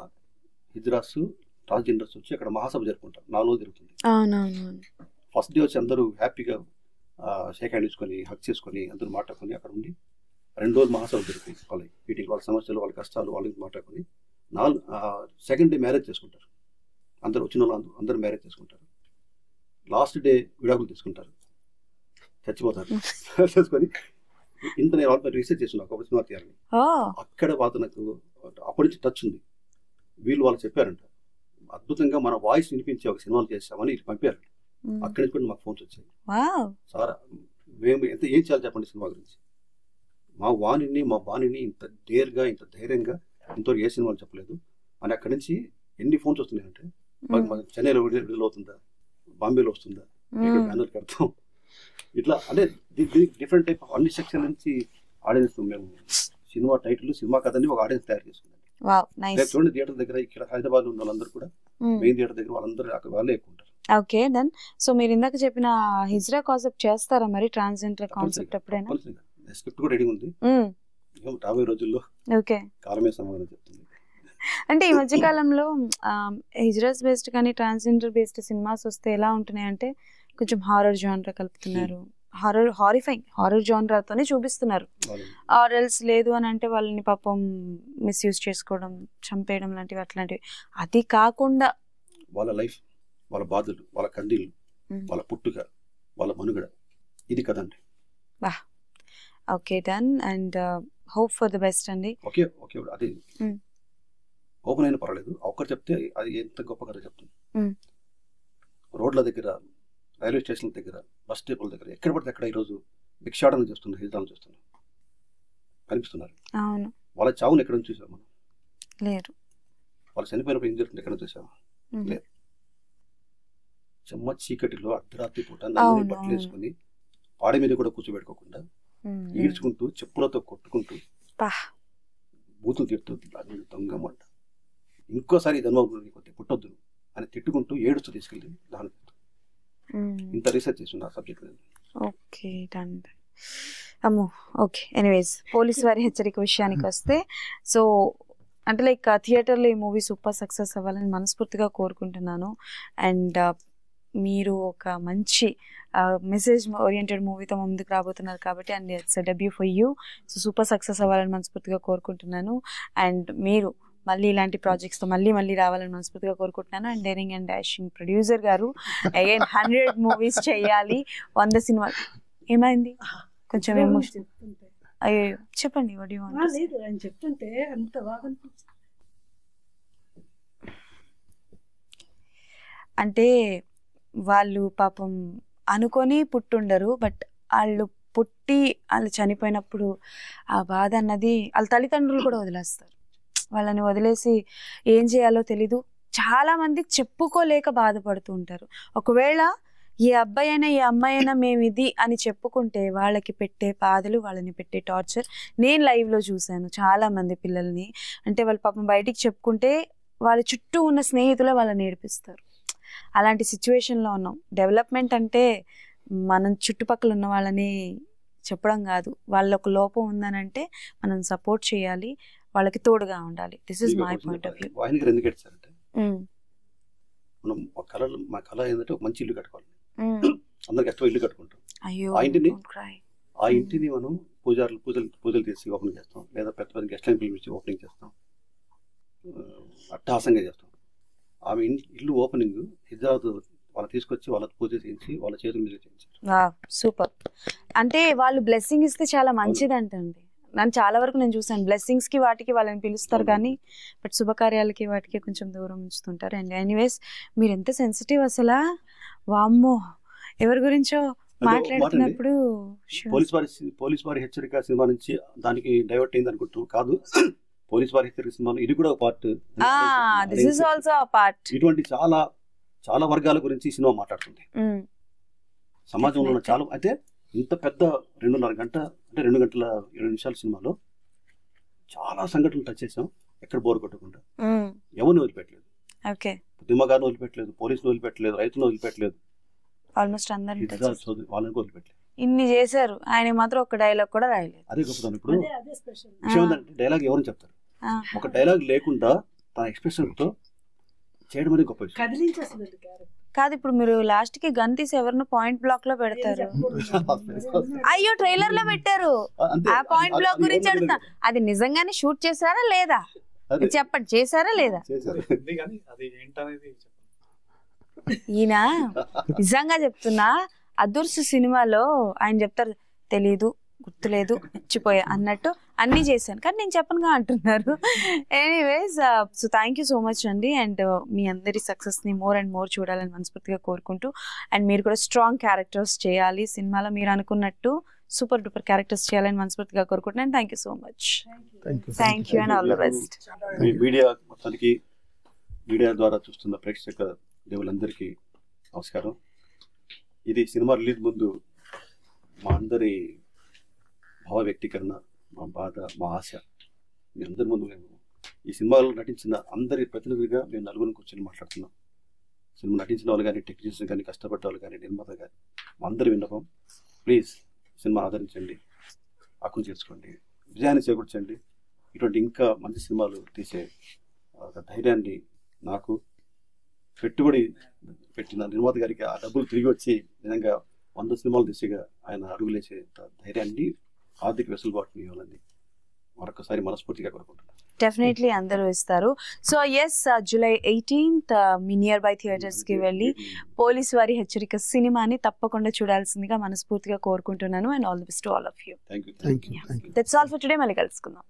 హిజ్రాస్ ట్రాన్స్జెండర్స్ వచ్చి అక్కడ మహాసభ జరుపుకుంటారు. 4 రోజులు జరుగుతుంది. ఫస్ట్ డే వచ్చి అందరూ హ్యాపీగా షేక్ హ్యాండ్ ఇచ్చుకొని, హక్ చేసుకొని, అందరూ మాట్లాడుకొని అక్కడ ఉండి 2 రోజులు మహాసభ జరుగుతుంది. వాళ్ళ మీటింగ్, వాళ్ళ సమస్యలు, వాళ్ళ కష్టాలు, వాళ్ళకి మాట్లాడుకొని సెకండ్ డే మ్యారేజ్ చేసుకుంటారు. అందరు వచ్చిన వాళ్ళు అందరూ మ్యారేజ్ చేసుకుంటారు. లాస్ట్ డే విడాకులు తీసుకుంటారు, చచ్చిపోతారు. చేసుకొని ఇంత నేను వాళ్ళ రీసెర్చ్ చేస్తున్నా ఒక సినిమా తీయాలని. అక్కడ వాళ్ళతో నాకు అప్పటి నుంచి టచ్ ఉంది. వీళ్ళు వాళ్ళు చెప్పారంట, అద్భుతంగా మన వాయిస్ వినిపించే ఒక సినిమాలు చేస్తామని పంపారు. అక్కడి నుంచి కూడా మాకు ఫోన్స్ వచ్చాయి. సార్ మేము ఏం చేయాలి చెప్పండి సినిమా గురించి. మా బాణిని ఇంత డేర్గా, ఇంత ధైర్యంగా ఇంతవరకు ఏ సినిమాలు చెప్పలేదు అని అక్కడి నుంచి ఎన్ని ఫోన్స్ వస్తున్నాయంటే, చెన్నైలో విడుదల అవుతుందా, బాంబేలో వస్తుందా, బ్యానర్ కడతాం, ఇట్లా అంటే డిఫరెంట్ టైప్ ఆఫ్ అన్ని సెక్షన్ నుంచి ఆడియన్స్ మేము సినిమా టైటిల్, సినిమా కథని ఒక ఆడియన్స్ తయారు చేసుకున్నాం. చూడండి థియేటర్ దగ్గర ఇక్కడ హైదరాబాద్ ఉన్న వాళ్ళందరూ కూడా మెయిన్ థియేటర్ దగ్గర వాళ్ళందరూ వాళ్ళే ఎక్కువ ఉంటారు. Okay done. సో మీరు ఇందాక చెప్పిన హిజ్రా కాన్సెప్ట్ చేస్తారా మరి, ట్రాన్స్జెండర్ కాన్సెప్ట్ ఎప్పుడైనా? స్క్రిప్ట్ కూడా రెడీ ఉంది. రాబోయే రోజుల్లో ఓకే కాలమే సమాధానం చెప్తుంది. అంటే ఈ మధ్య కాలంలో హిజ్రాస్ బేస్డ్ కానీ ట్రాన్స్జెండర్ బేస్డ్ సినిమాస్ వస్తే ఎలా ఉంటున్నాయి అంటే కొంచెం హారర్ జానర్ కలుపుతున్నారు. హారిఫైంగ్ హారర్ జానర్తోనే చూపిస్తున్నారు. ఆర్ఎల్స్ లేదు అని అంటే వాళ్ళని పాపం మిస్యూజ్ చేసుకోవడం, చంపేయడం లాంటివి అట్లాంటివి. అది కాకుండా వాళ్ళ లైఫ్, వాళ్ళ బాధలు, వాళ్ళ కండిలు, వాళ్ళ పుట్టుక, వాళ్ళ మనుగడ, ఇది కదండి. వా okay done. And hope for the best అండి. ఓకే ఓకే అది ఓపెన్ అయినా పర్వాలేదు. ఒక్కరు చెప్తే అది ఎంత గొప్ప కథ చెప్తుంది. రోడ్ల దగ్గర, రైల్వే స్టేషన్ల దగ్గర, బస్ స్టాప్ల దగ్గర, ఎక్కడ పడితే అక్కడ ఈరోజు భిక్షాటన చేస్తున్నారు, హిజ్రాలు చేస్తున్నారు, కనిపిస్తున్నారు. అవును. వాళ్ళ చావును ఎక్కడ చూసాం మనం? లేదు. వాళ్ళు చనిపోయినప్పుడు ఏం జరుగుతుంది ఎక్కడ చూసామా? లేదు. చెమ్మ చీకటిలో అర్ధరాత్రి పూట నల్లని బట్టలు వేసుకుని పాడి మీద కూడా కూర్చోబెట్టుకోకుండా ఈడ్చుకుంటూ, చెప్పులతో కొట్టుకుంటూ, బూతులు తిడుతూ, దొంగమంట, ఇంకోసారి ఈ ధర్మం పుట్టొద్దు అని తిట్టుకుంటూ ఏడుస్తూ తీసుకెళ్ళి దాని ఇంత రీసెర్చ్ చేస్తున్నా ఆ సబ్జెక్ట్. Okay done. అమ్మో ఓకే. ఎనీవేస్ పోలీస్ వారి హెచ్చరిక విషయానికి వస్తే, సో అంటే లైక్ థియేటర్లో ఈ మూవీ సూపర్ సక్సెస్ అవ్వాలని మనస్ఫూర్తిగా కోరుకుంటున్నాను. అండ్ మీరు ఒక మంచి మెసేజ్ ఓరియంటెడ్ మూవీతో ముందుకు రాబోతున్నారు కాబట్టి, and it's debut for you. So super success అవ్వాలని మనస్ఫూర్తిగా కోరుకుంటున్నాను. అండ్ మీరు మళ్ళీ ఇలాంటి ప్రాజెక్ట్స్తో మళ్ళీ రావాలని మనస్ఫూర్తిగా కోరుకుంటున్నాను. And daring and dashing producer గారు అగైన్ 100 మూవీస్ చేయాలి, 100 సినిమాలు. ఏమైంది కొంచెం ఎమోషన్? అయ్యో చెప్పండి. What you want? లేదు ఆయన చెప్తుంటే అంత బాగా అనిపించింది. అంటే వాళ్ళు పాపం అనుకొని పుట్టుండరు, బట్ వాళ్ళు వాళ్ళు చనిపోయినప్పుడు ఆ బాధ అన్నది వాళ్ళ తల్లిదండ్రులు కూడా వదిలేస్తారు. వాళ్ళని వదిలేసి ఏం చేయాలో తెలీదు. చాలా మందికి చెప్పుకోలేక బాధపడుతూ ఉంటారు. ఒకవేళ ఏ అబ్బాయి అయినా ఏ అమ్మాయి అయినా మేము ఇది అని చెప్పుకుంటే వాళ్ళకి పెట్టే బాధలు, వాళ్ళని పెట్టే టార్చర్ నేను లైవ్లో చూశాను. చాలా మంది పిల్లల్ని అంటే వాళ్ళు పాపం బయటికి చెప్పుకుంటే వాళ్ళ చుట్టూ ఉన్న స్నేహితులే వాళ్ళని ఏడిపిస్తారు. అలాంటి సిచ్యువేషన్లో ఉన్నాం. డెవలప్మెంట్ అంటే మనం చుట్టుపక్కల ఉన్న వాళ్ళని చెప్పడం కాదు, వాళ్ళకు లోపం ఉందనంటే మనం సపోర్ట్ చేయాలి, వాళ్ళకి తోడుగా ఉండాలి. This is my point of view. మనం మా కళ ఏంటంటే ఒక మంచి ఇల్లు కట్టుకోవాలి. అందరికి ఇష్టం ఇల్లు కట్టుకుంటాం. ఆ ఇంటిని మనం పూజలు చేసి ఓపెన్ చేస్తాం, లేదా పెద్ద గెస్ట్లను పిలిపించి ఓపెనింగ్ చేస్తాం, అట్టహాసంగా చేస్తాం. ఆమె ఇల్లు ఓపెనింగ్ హిజ్రాబాద్ వాళ్ళు తీసుకొచ్చి వాళ్ళ పూజ చేయించి వాళ్ళ చేతుల మీద చేయించారు. సూపర్. అంటే వాళ్ళు బ్లెస్సింగ్ ఇస్తే చాలా మంచిది అంటండి. నన్ను చాలా వరకు నేను చూసాను, బ్లెస్సింగ్స్ కి వాటికి వాళ్ళని పిలుస్తారు కానీ బట్ శుభకార్యాలకి వాటికి కొంచెం దూరం ఉంచుతుంటారు. అండ్ ఎనీవేస్ మీరు ఎంత సెన్సిటివ్ అసలు, వామ్మో ఎవరి గురించో మాట్లాడుతున్నప్పుడు పోలీస్ వారి హెచ్చరిక సినిమా నుంచి దానికి డైవర్ట్ అయింది అనుకుంటూ కాదు. పోలీస్ వారి హెచ్చరిక సినిమా ఇది కూడా ఒక part. This is also a part. ఇటువంటి చాలా చాలా వర్గాల గురించి ఈ సినిమా మాట్లాడుతుంది. సమాజంలో ఉన్న చాలా, అయితే ఇంత పెద్ద 2.5 గంట అంటే 2 గంటల 20 నిమిషాల సినిమాలో చాలా సంఘటనలు టచ్ చేసాం. ఎక్కడ బోర్ కొట్టకుండా ఎవరిని వదిలిపెట్టలేదు. ఉద్యమగారిని వదిలిపెట్టలేదు, పోలీసులు వదిలిపెట్టలేదు, రైతులను వదిలిపెట్టలేదు, ఆల్మోస్ట్ అందరిని వాళ్ళని వదిలిపెట్టలేదు. ఇన్ని చేశారు, ఆయన మాత్రం ఒక డైలాగ్ కూడా రాయలేదు. అదే గొప్పతనం. ఇప్పుడు విషయం ఏంటంటే డైలాగ్ ఎవరు చెప్తారు, ఒక డైలాగ్ లేకుండా తన ఎక్స్ప్రెషన్ తో చేయడం అనేది గొప్ప విషయం కాదు. ఇప్పుడు మీరు లాస్ట్ కి గన్ తీసి ఎవరిని పాయింట్ బ్లాక్ లో పెడతారు. అయ్యో ట్రైలర్ లో పెట్టారు. ఆ పాయింట్ బ్లాక్ గురించి అడుగుతా, అది నిజంగానే షూట్ చేశారా లేదా చెప్పండి, చేశారా లేదా? ఈయన నిజంగా చెప్తున్నా, అదుర్సు సినిమాలో ఆయన చెప్తారు తెలీదు, గుర్తులేదు, మర్చిపోయా అన్నట్టు అన్ని చేశాను, కానీ నేను చెప్పనుగా అంటున్నారు. Anyways, so thank you so much అండి. అండ్ మీ అందరి సక్సెస్ని మోర్ అండ్ మోర్ చూడాలని మనస్ఫూర్తిగా కోరుకుంటూ, అండ్ మీరు కూడా స్ట్రాంగ్ క్యారెక్టర్స్ చేయాలి సినిమాలో, మీరు అనుకున్నట్టు సూపర్ డూపర్ క్యారెక్టర్స్ చేయాలని మనస్ఫూర్తిగా కోరుకుంటున్నాను. Thank you so much. Thank you and all the best. Media మొత్తానికి, మీడియా ద్వారా చూస్తున్న ప్రేక్షక దేవులందరికీ నమస్కారం. ఇది సినిమా రిలీజ్ ముందు మా అందరి భావ వ్యక్తీకరణ, మా బాధ, మా ఆశ మీ అందరి ముందు మేము ఈ సినిమాలో నటించిన అందరి ప్రతినిధిగా మేము నలుగురిని కూర్చొని మాట్లాడుతున్నాం. సినిమా నటించిన వాళ్ళు కానీ, టెక్నీషియన్స్ కానీ, కష్టపడ్డ వాళ్ళు కానీ, నిర్మాత కానీ, మా అందరి విన్నపం, ప్లీజ్ సినిమా ఆదరించండి, హక్కును చేర్చుకోండి, విజయాన్ని చేకూర్చండి. ఇటువంటి ఇంకా మంచి సినిమాలు తీసే ధైర్యాన్ని నాకు పెట్టుబడి పెట్టిన నిర్మాత గారికి ఆ డబ్బులు తిరిగి వచ్చి నిజంగా 100 సినిమాలు దిశగా ఆయన అడుగులేసే ధైర్యాన్ని, ఆర్థిక వెసులుబాటుని ఇవ్వాలని మరొకసారి మనస్ఫూర్తిగా కోరుకుంటున్నాను. డెఫినెట్లీ అందరూ ఇస్తారు. సో ఎస్, July 18th మీ నియర్ బై థియేటర్స్ కి వెళ్ళి పోలీస్ వారి హెచ్చరిక సినిమాని తప్పకుండా చూడాల్సిందిగా మనస్ఫూర్తిగా కోరుకుంటున్నాను. And all the best to all of you. Thank you. That's all for today. మళ్ళీ కలుసుకుందాం.